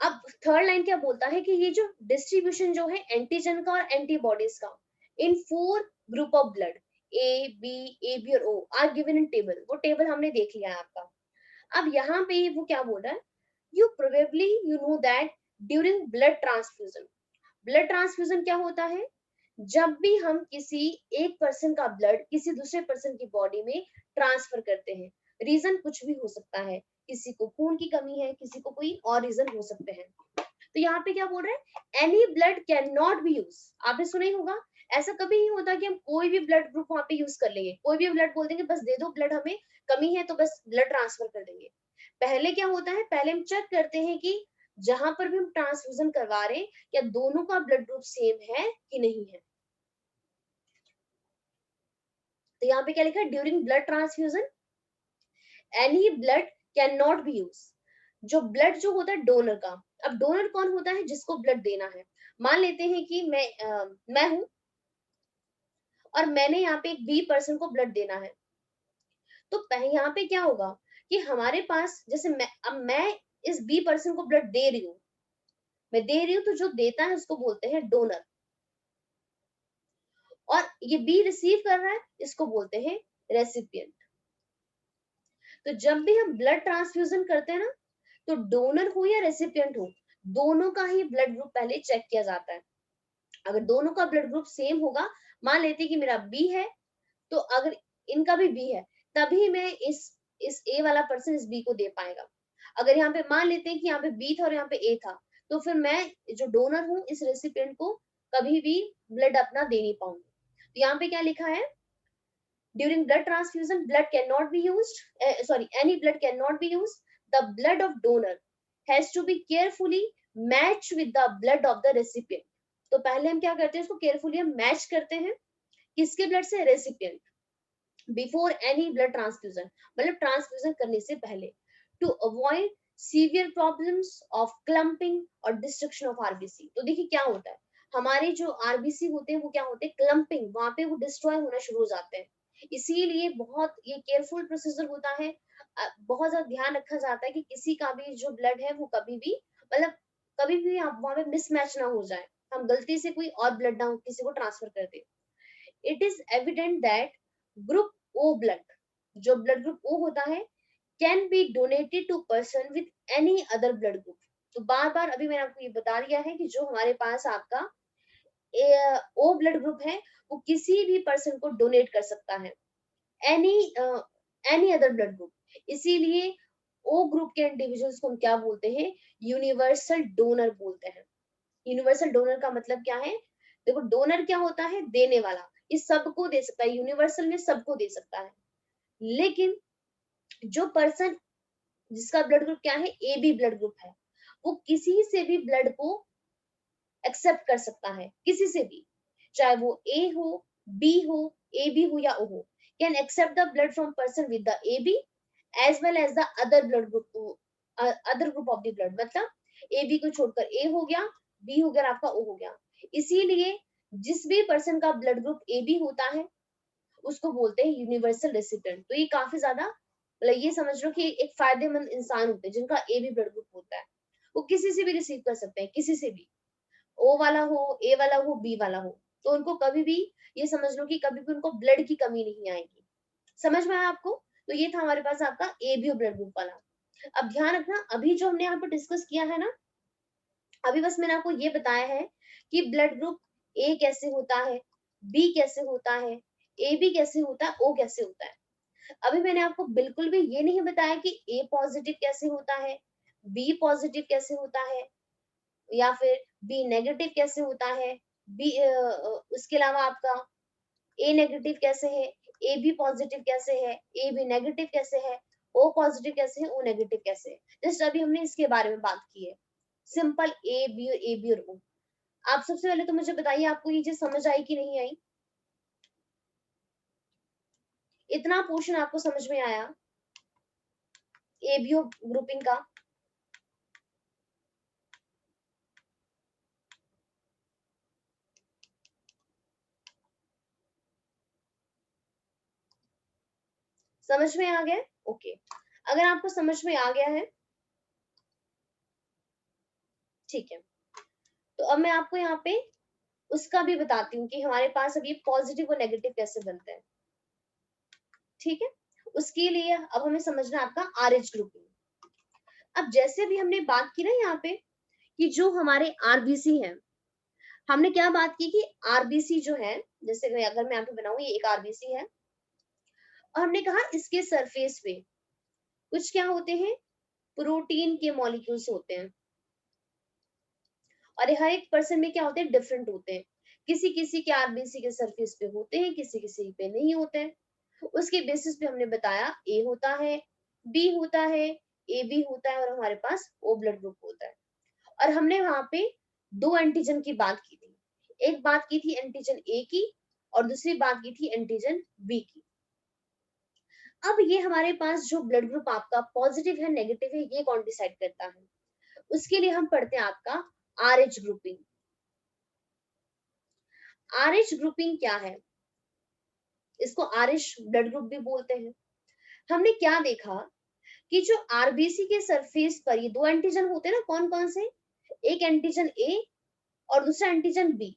अब थर्ड लाइन क्या बोलता है कि ये जो डिस्ट्रीब्यूशन जो है एंटीजन का और एंटीबॉडीज का इन 4 group of blood, A B और O are given in table, वो टेबल हमने देख लिया है आपका। अब यहाँ पे वो क्या बोल रहा है, You probably you know that during blood transfusion क्या होता है? जब भी हम किसी एक पर्सन का ब्लड किसी दूसरे पर्सन की बॉडी में ट्रांसफर करते हैं, रीजन कुछ भी हो सकता है, किसी को खून की कमी है, किसी को कोई और रीजन हो सकते हैं। तो यहाँ पे क्या बोल रहे हैं? Any blood can not B use. आपने सुना ही होगा, ऐसा कभी नहीं होता कि हम कोई भी ब्लड ग्रुप वहां पे यूज कर लेंगे, कोई भी ब्लड बोल देंगे बस दे दो ब्लड, हमें कमी है तो बस ब्लड ट्रांसफर कर देंगे। पहले क्या होता है, पहले हम चेक करते हैं कि जहां पर भी हम ट्रांसफ्यूजन करवा रहे हैं क्या दोनों का ब्लड ग्रुप सेम है कि नहीं है। तो यहाँ पे क्या लिखा है? During blood transfusion any blood can not B use. जो ब्लड जो होता है डोनर का, अब डोनर कौन होता है? जिसको ब्लड देना है। मान लेते हैं कि मैं हूं और मैंने यहाँ पे एक बी पर्सन को ब्लड देना है। तो यहाँ पे क्या होगा कि हमारे पास जैसे मैं इस बी पर्सन को ब्लड दे रही हूँ, मैं दे रही हूँ, तो जो देता है उसको बोलते हैं डोनर, और ये बी रिसीव कर रहा है, इसको बोलते हैं रेसिपिएंट। तो जब भी हम ब्लड ट्रांसफ्यूजन करते हैं ना, तो डोनर हो या रेसिपिएंट हो, दोनों का ही ब्लड ग्रुप पहले चेक किया जाता है। अगर दोनों का ब्लड ग्रुप सेम होगा, मान लेते हैं कि मेरा बी है, तो अगर इनका भी बी है, तभी मैं इस ए वाला पर्सन इस बी को दे पाएगा। अगर यहाँ पे मान लेते हैं कि यहाँ पे बी था और यहाँ पे ए था, तो फिर मैं जो डोनर हूँ इस रेसिपिएंट को कभी भी ब्लड अपना दे नहीं पाऊंगी। तो यहाँ पे क्या लिखा है? During blood transfusion blood can not be used, any blood can not be used, the blood of donor has to be carefully match with the blood of the recipient. तो पहले हम क्या करते हैं, इसको केयरफुली हम मैच करते हैं, किसके ब्लड से? Recipient. Before any blood transfusion, मतलब ट्रांसफ्यूजन करने से पहले, to avoid severe problems of clumping और डिस्ट्रक्शन ऑफ आरबीसी। तो देखिए क्या होता है, हमारे जो आरबीसी होते हैं वो क्या होते हैं? क्लम्पिंग, वहां पे वो डिस्ट्रॉय होना शुरू हो जाते हैं। इसीलिए बहुत ये केयरफुल प्रोसीजर होता है, बहुत ज्यादा ध्यान रखा जाता है कि किसी का भी जो ब्लड है वो कभी भी मतलब कभी भी वहां पे मिसमैच ना हो जाए, हम गलती से कोई और ब्लड ना किसी को ट्रांसफर कर दे। It is evident that group O blood, जो ब्लड ग्रुप ओ होता है, can be donated to person with any other blood group. तो बार बार अभी मैंने आपको ये बता दिया है कि जो हमारे पास आपका ओ ब्लड ग्रुप है, वो किसी भी पर्सन को डोनेट कर सकता है, any any other blood group. इसीलिए ओ ग्रुप के इंडिविजुअल्स को हम क्या बोलते हैं? यूनिवर्सल डोनर बोलते हैं। यूनिवर्सल डोनर का मतलब क्या है? देखो डोनर क्या होता है? देने वाला, ये सबको दे सकता है, यूनिवर्सल में सबको दे सकता है। लेकिन जो पर्सन जिसका ब्लड ग्रुप क्या है? ए बी ब्लड ग्रुप है, वो किसी से भी ब्लड को एक्सेप्ट कर सकता है, किसी से भी, चाहे वो ए हो, बी हो, ए बी हो या ओ हो, can accept the blood from person with the A B as well as the other blood group, other group of the blood. मतलब ए बी को छोड़कर ए हो गया, बी हो गया, आपका ओ हो गया। इसीलिए जिस भी पर्सन का ब्लड ग्रुप ए बी होता है उसको बोलते हैं यूनिवर्सल रेसिपिएंट। तो ये काफी ज्यादा मतलब ये समझ लो कि एक फायदेमंद इंसान होते हैं जिनका ए बी ब्लड ग्रुप होता है, वो किसी से भी रिसीव कर सकते हैं, किसी से भी, ओ वाला हो, ए वाला हो, बी वाला हो, तो उनको कभी भी ये समझ लो कि कभी भी उनको ब्लड की कमी नहीं आएगी। समझ में आया आपको? तो ये था हमारे पास आपका ए बी ब्लड ग्रुप वाला। अब ध्यान रखना, अभी जो हमने यहाँ पर डिस्कस किया है ना, अभी बस मैंने आपको ये बताया है कि ब्लड ग्रुप ए कैसे होता है, बी कैसे होता है, ए बी कैसे होता है, ओ कैसे होता है। अभी मैंने आपको बिल्कुल भी ये नहीं बताया कि ए पॉजिटिव कैसे होता है, बी पॉजिटिव कैसे होता है, या फिर बी नेगेटिव कैसे होता है, बी उसके अलावा आपका ए नेगेटिव कैसे है, ए बी पॉजिटिव कैसे है, ए बी नेगेटिव कैसे है, ओ पॉजिटिव कैसे है, ओ नेगेटिव कैसे है। जस्ट अभी हमने इसके बारे में बात की है, सिंपल ए बी और ओ। आप सबसे पहले तो मुझे बताइए आपको ये चीज समझ आई कि नहीं आई? इतना पोर्शन आपको समझ में आया एबीओ ग्रुपिंग का? समझ में आ गया? ओके, अगर आपको समझ में आ गया है, ठीक है, तो अब मैं आपको यहाँ पे उसका भी बताती हूँ कि हमारे पास अब ये पॉजिटिव और नेगेटिव कैसे बनते हैं। ठीक है, उसके लिए अब हमें समझना है आपका आरएच ग्रुपिंग। अब जैसे भी हमने बात की ना यहाँ पे कि जो हमारे आरबीसी हैं, हमने क्या बात की कि आरबीसी जो है, जैसे अगर मैं यहाँ पे बनाऊं, ये एक आरबीसी है और हमने कहा इसके सरफेस पे कुछ क्या होते हैं, प्रोटीन के मॉलिक्यूल्स होते हैं और हर एक पर्सन में क्या होते हैं, डिफरेंट होते हैं। किसी किसी के आरबीसी के सरफेस पे होते हैं, किसी किसी पे नहीं होते हैं। उसके बेसिस पे हमने बताया ए होता है, बी होता है, ए बी होता है और हमारे पास ओ ब्लड ग्रुप होता है। और हमने वहां पे दो एंटीजन की बात की थी, एक बात की थी एंटीजन ए की और दूसरी बात की थी एंटीजन बी की। अब ये हमारे पास जो ब्लड ग्रुप आपका पॉजिटिव है नेगेटिव है, ये कौन डिसाइड करता है? उसके लिए हम पढ़ते हैं आपका आरएच ग्रुपिंग। आरएच ग्रुपिंग क्या है? इसको आरएच ब्लड ग्रुप भी बोलते हैं। हमने क्या देखा कि जो आरबीसी के सरफेस पर ये दो एंटीजन होते हैं ना, कौन कौन से? एक एंटीजन ए और दूसरा एंटीजन बी।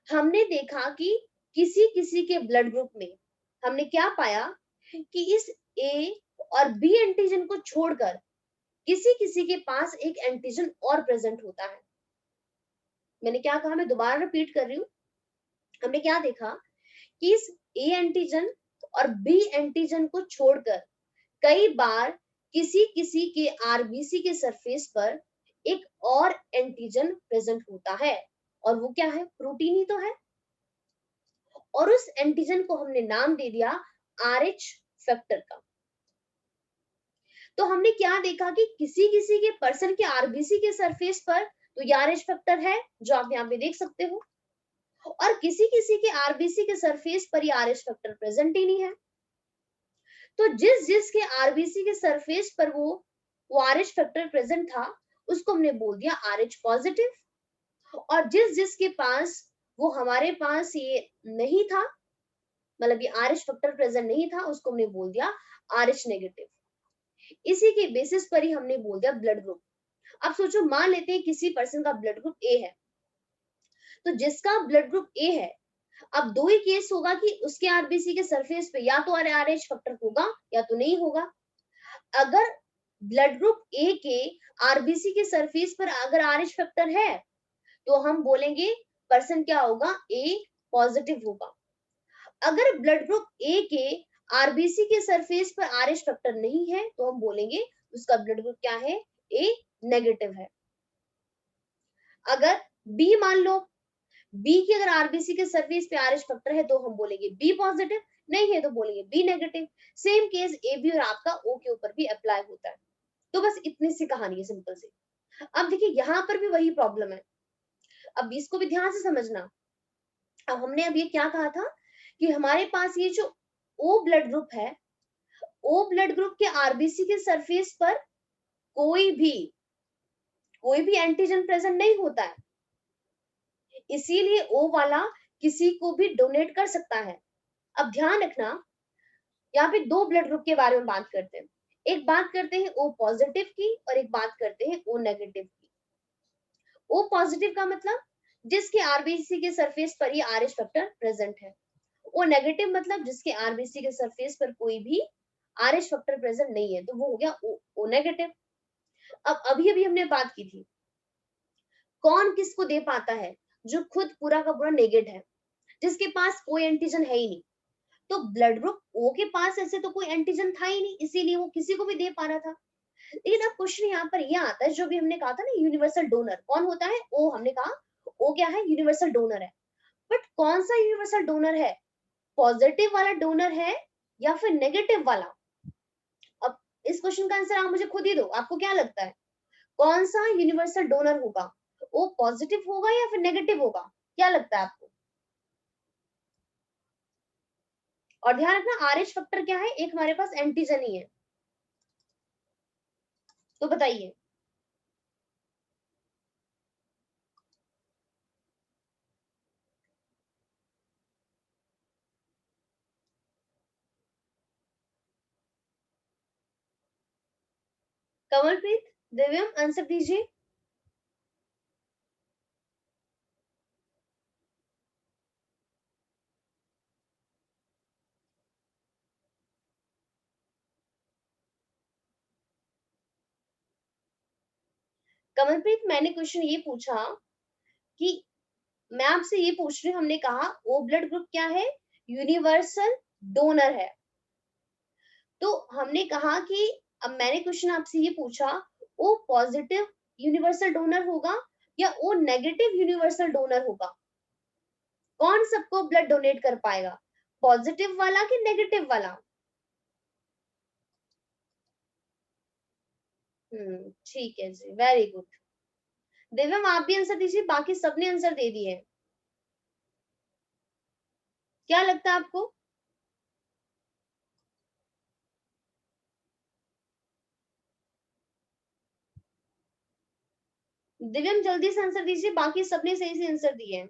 हमने देखा कि किसी किसी के ब्लड ग्रुप में हमने क्या पाया कि इस ए और बी एंटीजन को छोड़कर किसी किसी के पास एक एंटीजन और प्रेजेंट होता है। मैंने क्या कहा, मैं दोबारा रिपीट कर रही हूँ। हमने क्या देखा कि इस ए एंटीजन और बी एंटीजन को छोड़कर कई बार किसी किसी के आरबीसी के सरफेस पर एक और एंटीजन प्रेजेंट होता है और वो क्या है, प्रोटीन ही तो है। और उस एंटीजन को हमने नाम दे दिया आरएच फैक्टर का। तो हमने क्या देखा कि किसी किसी के पर्सन के आरबीसी के सरफेस पर तो ये आरएच फैक्टर है जो आप यहाँ पे देख सकते हो, और किसी किसी के आरबीसी के सरफेस पर ये आरएच फैक्टर प्रेजेंट ही नहीं है। तो जिस जिस के आरबीसी के सरफेस पर वो आरएच फैक्टर प्रेजेंट था उसको हमने बोल दिया आरएच पॉजिटिव, और जिस जिसके पास वो हमारे पास ये नहीं था, मतलब ये आरएच फैक्टर प्रेजेंट नहीं था, उसको हमने बोल दिया आरएच नेगेटिव। इसी के बेसिस पर ही हमने बोल दिया ब्लड ग्रुप। अब सोचो, मान लेते हैं किसी पर्सन का ब्लड ग्रुप ए है, तो जिसका ब्लड ग्रुप ए है, अब दो ही केस होगा कि उसके आरबीसी के सरफेस पे या तो आरएच फैक्टर होगा या तो नहीं होगा। अगर ब्लड ग्रुप ए के आरबीसी के सरफेस पर अगर आरएच फैक्टर है तो हम बोलेंगे पर्सन क्या होगा, ए पॉजिटिव होगा। अगर ब्लड ग्रुप ए के आरबीसी के सरफेस पर आरएच फैक्टर नहीं है तो हम बोलेंगे उसका ब्लड ग्रुप क्या है, ए नेगेटिव है। अगर बी मान लो, बी की अगर आरबीसी के सरफेस पे आरएच फैक्टर है तो हम बोलेंगे बी पॉजिटिव, नहीं है तो बोलेंगे B negative. Same case A B और आपका ओ के ऊपर भी अप्लाई होता है। तो बस इतनी सी कहानी है, सिंपल सी। अब देखिए यहाँ पर भी वही प्रॉब्लम है, अब इसको भी ध्यान से समझना। अब हमने अब ये क्या कहा था कि हमारे पास ये जो ओ ब्लड ग्रुप है, ओ ब्लड ग्रुप के आरबीसी के सरफेस पर कोई भी एंटीजन प्रेजेंट नहीं होता है, इसीलिए ओ वाला किसी को भी डोनेट कर सकता है। अब ध्यान रखना, यहाँ पे दो ब्लड ग्रुप के बारे में बात करते हैं। एक बात करते हैं ओ पॉजिटिव की और एक बात करते हैं ओ नेगेटिव की। ओ पॉजिटिव का मतलब जिसके आरबीसी के सरफेस पर ही आरएच फैक्टर प्रेजेंट है। ओ नेगेटिव मतलब जिसके आरबीसी के सरफेस पर कोई भी आरएच फैक्टर प्रेजेंट नहीं है, तो वो हो गया ओ नेगेटिव। अब अभी अभी हमने बात की थी कौन किसको दे पाता है, जो खुद पूरा का पूरा नेगेट है, जिसके पास कोई एंटीजन है ही नहीं। तो ब्लड ग्रुप ओ के पास ऐसे तो कोई एंटीजन था ही नहीं, इसीलिए वो किसी को भी दे पा रहा था। लेकिन अब क्वेश्चन यहाँ पर ये आता है, जो भी हमने कहा था ना यूनिवर्सल डोनर कौन होता है, ओ, हमने कहा ओ क्या है, यूनिवर्सल डोनर है। बट कौन सा यूनिवर्सल डोनर है, पॉजिटिव वाला डोनर है या फिर नेगेटिव वाला? अब इस क्वेश्चन का आंसर आप मुझे खुद ही दो, आपको क्या लगता है कौन सा यूनिवर्सल डोनर होगा, वो पॉजिटिव होगा या फिर नेगेटिव होगा? क्या लगता है आपको? और ध्यान रखना आरएच फैक्टर क्या है, एक हमारे पास एंटीजन ही है। तो बताइए। कमलप्रीत, दिव्यम, आंसर दीजिए। कमलप्रीत, मैंने क्वेश्चन ये पूछा कि मैं आपसे ये पूछ रही हूँ, हमने कहा ओ ब्लड ग्रुप क्या है? यूनिवर्सल डोनर है। तो हमने कहा कि अब मैंने क्वेश्चन आपसे ये पूछा, ओ पॉजिटिव यूनिवर्सल डोनर होगा या ओ नेगेटिव यूनिवर्सल डोनर होगा? कौन सबको ब्लड डोनेट कर पाएगा, पॉजिटिव वाला कि नेगेटिव वाला? ठीक है जी, वेरी गुड। दिव्यम, आप भी आंसर दीजिए, बाकी सबने आंसर दे दिए। क्या लगता है आपको? दिव्यम, जल्दी से आंसर दीजिए, बाकी सबने सही से आंसर दिए हैं।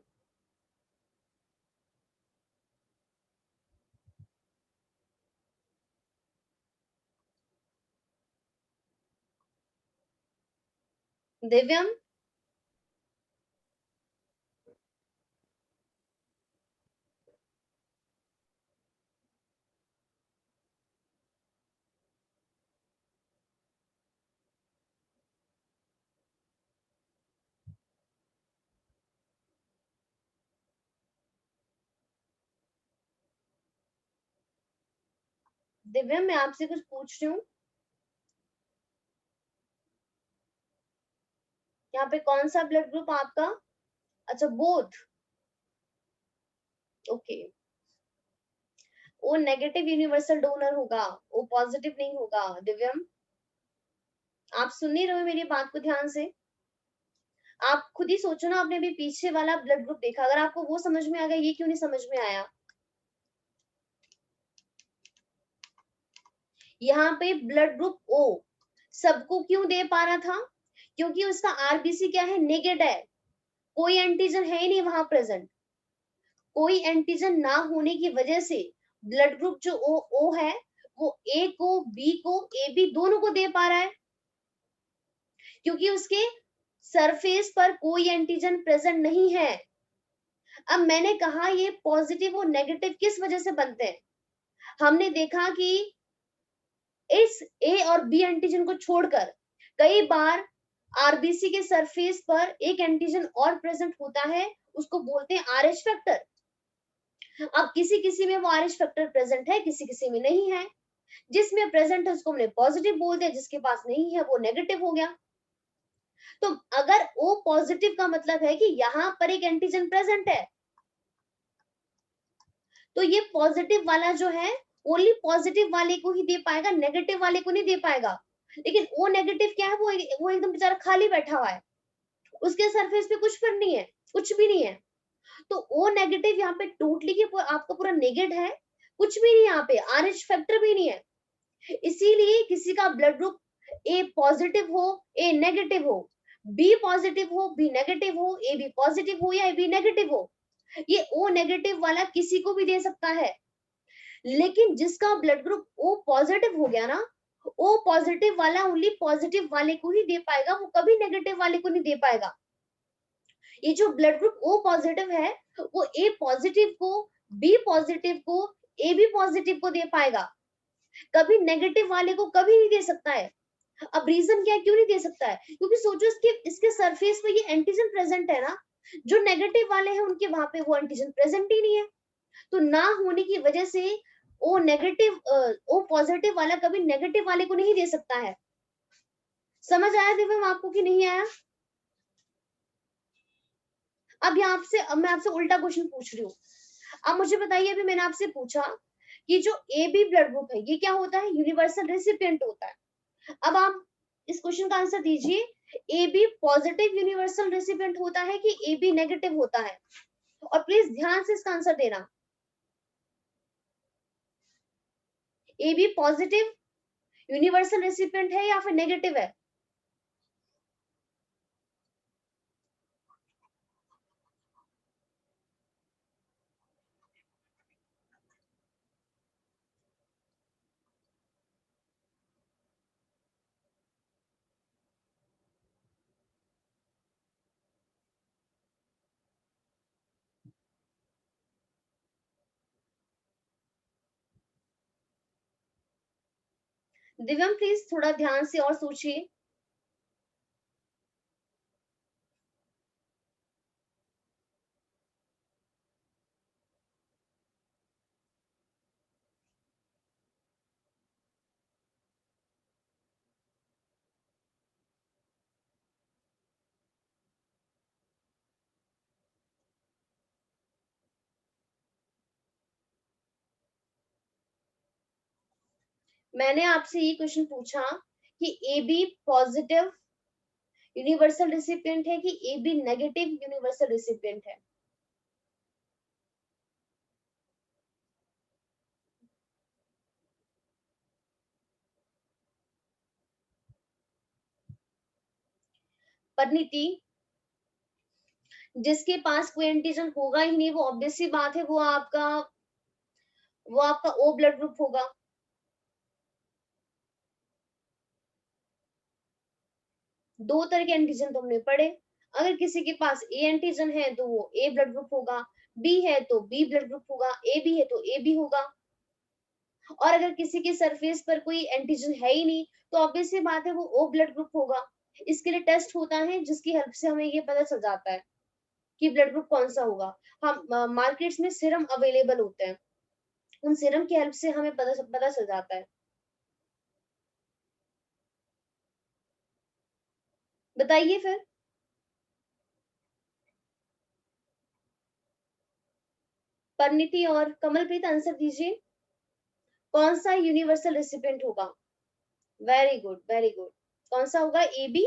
दिव्यम, दिव्यम, मैं आपसे कुछ पूछ रही हूँ। यहाँ पे कौन सा ब्लड ग्रुप आपका? अच्छा, बोथ। ओके। वो नेगेटिव यूनिवर्सल डोनर होगा, वो पॉजिटिव नहीं होगा। दिव्यम, आप सुन नहीं रहे हो मेरी बात को ध्यान से? आप खुद ही सोचो ना, आपने अभी पीछे वाला ब्लड ग्रुप देखा, अगर आपको वो समझ में आ गया, ये क्यों नहीं समझ में आया? यहाँ पे ब्लड ग्रुप ओ सबको क्यों दे पा रहा था? क्योंकि उसका आरबीसी क्या है? नेगेटिव है, कोई एंटीजन है ही नहीं वहां प्रेजेंट। कोई एंटीजन ना होने की वजह से ब्लड ग्रुप जो ओ है, वो ए को, बी को, ए बी दोनों को दे पा रहा है, क्योंकि उसके सरफेस पर कोई एंटीजन प्रेजेंट नहीं है। अब मैंने कहा ये पॉजिटिव और नेगेटिव किस वजह से बनते हैं? हमने देखा कि इस ए और बी एंटीजन को छोड़कर कई बार आरबीसी के सरफेस पर एक एंटीजन और प्रेजेंट होता है, उसको बोलते हैं आरएच फैक्टर। अब किसी किसी में वो आरएच फैक्टर प्रेजेंट है, किसी किसी में नहीं है। जिसमें प्रेजेंट है उसको हमने पॉजिटिव बोल दिया, जिसके पास नहीं है वो नेगेटिव हो गया। तो अगर ओ पॉजिटिव का मतलब है कि यहां पर एक एंटीजन प्रेजेंट है, तो ये पॉजिटिव वाला जो है ओनली पॉजिटिव वाले को ही दे पाएगा, नेगेटिव वाले को नहीं दे पाएगा। लेकिन ओ नेगेटिव क्या है? वो एकदम बेचारा खाली बैठा हुआ है, उसके सरफेस पे कुछ फिर नहीं है, कुछ भी नहीं है। तो ओ नेगेटिव यहाँ पे टोटली की आपका पूरा नेगेट है, कुछ भी नहीं, यहाँ पे आरएच फैक्टर भी नहीं है। इसीलिए किसी का ब्लड ग्रुप ए पॉजिटिव हो, ए नेगेटिव हो, बी पॉजिटिव हो, बी नेगेटिव हो, ए बी पॉजिटिव हो या ए बी नेगेटिव हो, ये ओ नेगेटिव वाला किसी को भी दे सकता है। लेकिन जिसका ब्लड ग्रुप ओ पॉजिटिव हो गया ना, ओ पॉजिटिव वाला ओनली पॉजिटिव वाले को ही दे पाएगा, वो कभी नेगेटिव वाले को नहीं दे पाएगा। ये जो ब्लड ग्रुप ओ पॉजिटिव है, वो ए पॉजिटिव को, बी पॉजिटिव को, ए बी पॉजिटिव को दे पाएगा, कभी नेगेटिव वाले को कभी नहीं दे सकता है। अब रीजन क्या है, क्यों नहीं दे सकता है? क्योंकि सोचो इसके सरफेस पे ये एंटीजन प्रेजेंट है ना, जो नेगेटिव वाले हैं उनके वहां पे वो एंटीजन प्रेजेंट ही नहीं है। तो ना होने की वजह से ओ नेगेटिव ओ पॉजिटिव वाला कभी नेगेटिव वाले को नहीं दे सकता है। समझ आया दिव्यम आपको कि नहीं आया? अब मैं आपसे उल्टा क्वेश्चन पूछ रही हूँ। अब मुझे बताइए, अभी मैंने आपसे पूछा कि जो ए बी ब्लड ग्रुप है ये क्या होता है? यूनिवर्सल रेसिपिएंट होता है। अब आप इस क्वेश्चन का आंसर दीजिए, A B positive universal recipient होता है कि ए बी नेगेटिव होता है? और प्लीज ध्यान से इसका आंसर देना। A B positive universal recipient है या फिर नेगेटिव है? दिव्यम, प्लीज थोड़ा ध्यान से और सोचिए। मैंने आपसे ये क्वेश्चन पूछा कि A B positive universal recipient है कि A B negative universal recipient है। परिणीति, जिसके पास कोई एंटीजन होगा ही नहीं, वो ऑब्वियस सी बात है वो आपका ओ ब्लड ग्रुप होगा। दो तरह के एंटीजन तो हमने पढ़े। अगर किसी के पास ए एंटीजन है तो वो ए ब्लड ग्रुप होगा, बी है तो बी ब्लड ग्रुप होगा, ए बी है तो ए बी होगा। और अगर किसी के सरफेस पर कोई एंटीजन है ही नहीं तो ऑब्वियस सी बात है वो ओ ब्लड ग्रुप होगा। इसके लिए टेस्ट होता है जिसकी हेल्प से हमें ये पता चल जाता है कि ब्लड ग्रुप कौन सा होगा। हम मार्केट्स में सीरम अवेलेबल होते हैं, उन सीरम की हेल्प से हमें पता चल जाता है। बताइए फिर। परिणीति और कमलप्रीत आंसर दीजिए, कौन सा यूनिवर्सल रेसिपिएंट होगा? Very good, very good. कौन सा होगा? A B.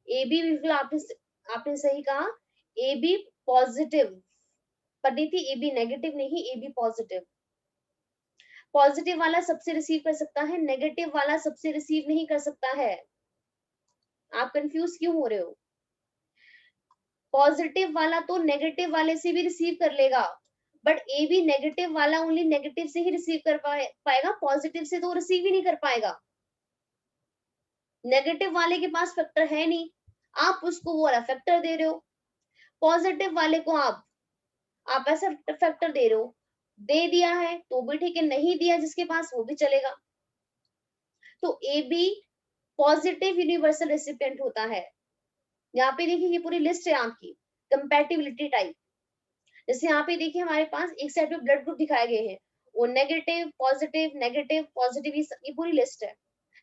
ए बी बिल्कुल आपने सही कहा। A B positive. Parineeti, A B negative नहीं, ए बी पॉजिटिव। पॉजिटिव वाला सबसे रिसीव कर सकता है, नेगेटिव वाला सबसे रिसीव नहीं कर सकता है। आप कंफ्यूज क्यों हो रहे हो? पॉजिटिव वाला तो नेगेटिव वाले से भी रिसीव कर लेगा, बट ए बी नेगेटिव वाला ओनली नेगेटिव से ही रिसीव कर पाएगा, पॉजिटिव से तो रिसीव ही नहीं कर पाएगा। नेगेटिव वाले के पास फैक्टर है नहीं, आप उसको वो वाला फैक्टर दे रहे हो। पॉजिटिव वाले को आप ऐसा फैक्टर दे रहे हो, दे दिया है तो भी ठीक है, नहीं दिया जिसके पास वो भी चलेगा। तो A B positive universal recipient होता है। यहाँ पे देखिए ये पूरी लिस्ट है आपकी कंपैटिबिलिटी टाइप। जैसे यहाँ पे देखिए हमारे पास एक साइड पे ब्लड ग्रुप दिखाए गए हैं, वो नेगेटिव पॉजिटिव, ये पूरी लिस्ट है।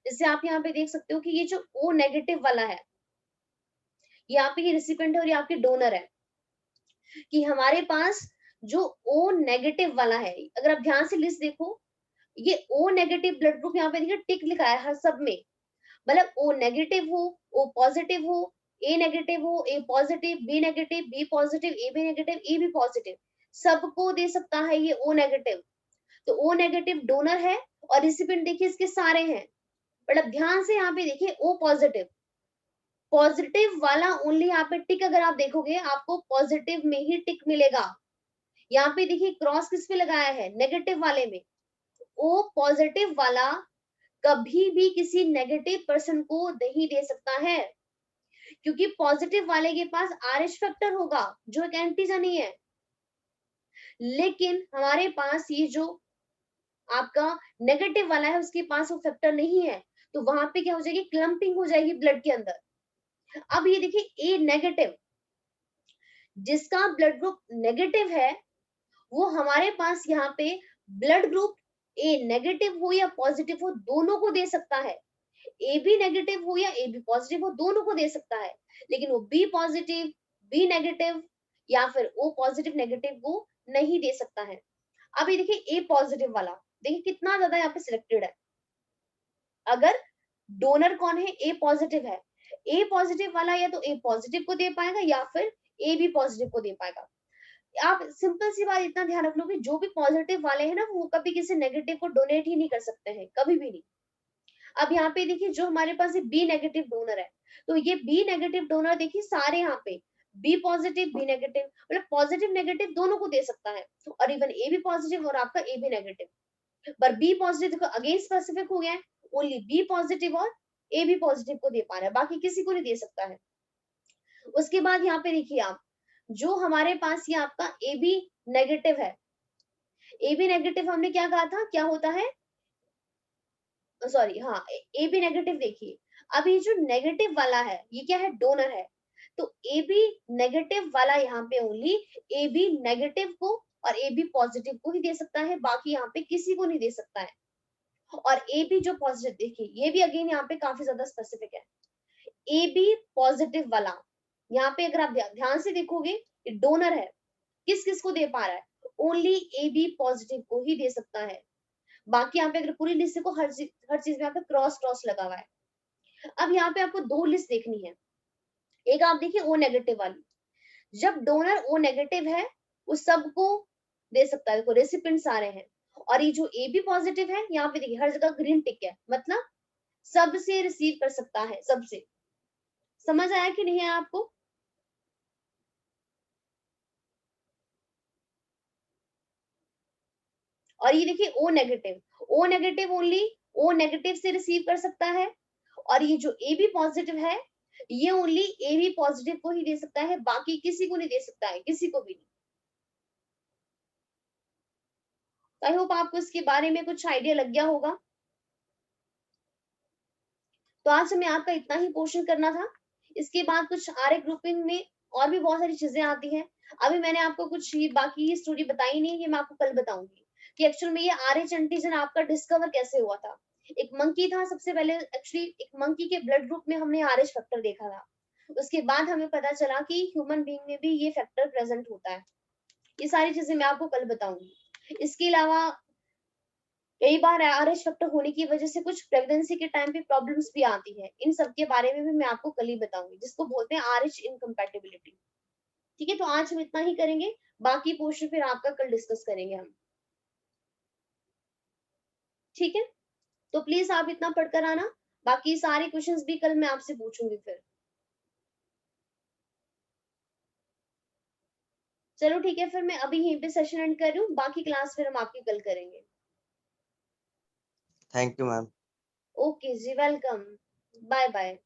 जैसे आप यहाँ पे देख सकते हो कि ये जो ओ नेगेटिव वाला है, यहाँ पे ये रिसिपिएंट है और ये आपके डोनर है। कि हमारे पास जो ओ नेगेटिव वाला है, अगर आप ध्यान से लिस्ट देखो, ये ओ नेगेटिव ब्लड ग्रुप यहाँ पे देखिए टिक लिखा है हर सब में, मतलब ओ नेगेटिव हो, ओ पॉजिटिव हो, ए नेगेटिव हो, A positive, B negative, B positive, A B negative, A B positive, सबको दे सकता है ये ओ नेगेटिव। तो ओ नेगेटिव डोनर है और रिसिपिएंट देखिए इसके सारे हैं। मतलब ध्यान से यहाँ पे देखिए ओ पॉजिटिव, पॉजिटिव वाला ओनली यहाँ पे टिक, अगर आप देखोगे आपको पॉजिटिव में ही टिक मिलेगा। यहाँ पे देखिए क्रॉस किस पे लगाया है? नेगेटिव वाले में। ओ पॉजिटिव वाला कभी भी किसी नेगेटिव पर्सन को नहीं दे सकता है, क्योंकि पॉजिटिव वाले के पास आरएच फैक्टर होगा जो एक एंटीजन ही है। लेकिन हमारे पास ये जो आपका नेगेटिव वाला है उसके पास वो फैक्टर नहीं है, तो वहां पे क्या हो जाएगी? क्लम्पिंग हो जाएगी ब्लड के अंदर। अब ये देखिए ए नेगेटिव, जिसका ब्लड ग्रुप नेगेटिव है, वो हमारे पास यहाँ पे ब्लड ग्रुप ए नेगेटिव हो या पॉजिटिव हो दोनों को दे सकता है। ए बी नेगेटिव हो या ए बी पॉजिटिव हो दोनों को दे सकता है, लेकिन वो बी पॉजिटिव, बी नेगेटिव या फिर ओ पॉजिटिव नेगेटिव को नहीं दे सकता है। अब ये देखिए ए पॉजिटिव वाला, देखिए कितना ज्यादा यहाँ पे सिलेक्टेड है। अगर डोनर कौन है? ए पॉजिटिव है, ए पॉजिटिव वाला या तो ए पॉजिटिव को दे पाएगा या फिर ए बी पॉजिटिव को दे पाएगा। आप सिंपल सी बात इतना ध्यान रख लो कि जो भी पॉजिटिव वाले हैं ना, वो कभी किसी नेगेटिव को डोनेट ही नहीं कर सकते हैं, कभी भी नहीं। अब यहाँ पे देखिए जो हमारे पास बी नेगेटिव डोनर है, तो ये बी नेगेटिव डोनर देखिए सारे यहाँ पे बी पॉजिटिव बी नेगेटिव, मतलब पॉजिटिव नेगेटिव दोनों को दे सकता है। तो और इवन ए बी पॉजिटिव और आपका ए बी नेगेटिव, पर बी पॉजिटिव देखो अगेन स्पेसिफिक हो गया है, ओनली बी पॉजिटिव और ए बी पॉजिटिव को दे पा रहा है, बाकी किसी को नहीं दे सकता है। उसके बाद यहाँ पे देखिए आप, जो हमारे पास ये आपका ए बी नेगेटिव है, ए बी नेगेटिव हमने क्या कहा था, क्या होता है? सॉरी, हाँ, ए बी नेगेटिव देखिए। अब ये जो नेगेटिव वाला है ये क्या है? डोनर है। तो ए बी नेगेटिव वाला यहाँ पे ओनली ए बी नेगेटिव को और ए बी पॉजिटिव को ही दे सकता है, बाकी यहाँ पे किसी को नहीं दे सकता है। और ए बी जो पॉजिटिव देखिए, ये भी अगेन यहाँ पे काफी ज्यादा स्पेसिफिक है। ए बी पॉजिटिव वाला यहाँ पे अगर आप ध्यान से देखोगे, डोनर है, किस किस को दे पा रहा है, ओनली AB पॉजिटिव को ही दे सकता है। बाकी यहाँ पे अगर पूरी लिस्ट को हर चीज में यहाँ पे क्रॉस क्रॉस लगा हुआ है। अब यहाँ पे आपको दो लिस्ट देखनी है, एक आप देखिए O नेगेटिव वाली, जब डोनर O नेगेटिव है वो सबको दे सकता है, देखो रेसिपिएंट्स आ रहे हैं, और ये जो AB पॉजिटिव है यहाँ पे देखिए हर जगह ग्रीन टिक है, मतलब सबसे रिसीव कर सकता है, सबसे। समझ आया कि नहीं है आपको? और ये देखिए O negative only O negative से रिसीव कर सकता है, और ये जो AB पॉजिटिव है ये ओनली AB पॉजिटिव को ही दे सकता है, बाकी किसी को नहीं दे सकता है, किसी को भी नहीं। आई होप आपको इसके बारे में कुछ आइडिया लग गया होगा। तो आज हमें आपका इतना ही पोर्शन करना था। इसके बाद कुछ आर्य ग्रुपिंग में और भी बहुत सारी चीजें आती हैं। अभी मैंने आपको कुछ ही बाकी स्टोरी बताई नहीं, ये मैं आपको कल बताऊंगी कि एक्चुअल में ये आर्य चंटीजन आपका डिस्कवर कैसे हुआ था। एक मंकी था सबसे पहले, एक्चुअली एक मंकी के ब्लड ग्रुप में हमने RH फैक्टर देखा था, उसके बाद हमें पता चला कि ह्यूमन बीइंग में भी ये फैक्टर प्रेजेंट होता है। ये सारी चीजें मैं आपको कल बताऊंगी। इसके अलावा कई बार RH फैक्टर होने की वजह से कुछ प्रेगनेंसी के टाइम पे प्रॉब्लम्स भी आती है, इन सब के बारे में भी मैं आपको कल ही बताऊंगी, जिसको बोलते हैं RH इनकम्पैटिबिलिटी। ठीक है, तो आज हम इतना ही करेंगे, बाकी पोर्शन फिर आपका कल डिस्कस करेंगे हम। ठीक है, तो प्लीज आप इतना पढ़कर आना, बाकी सारे क्वेश्चंस भी कल मैं आपसे पूछूंगी फिर। चलो ठीक है, फिर मैं अभी यहीं पे सेशन एंड कर रही हूँ, बाकी क्लास फिर हम आपकी कल करेंगे। Thank you ma'am. ओके जी, वेलकम, बाय बाय।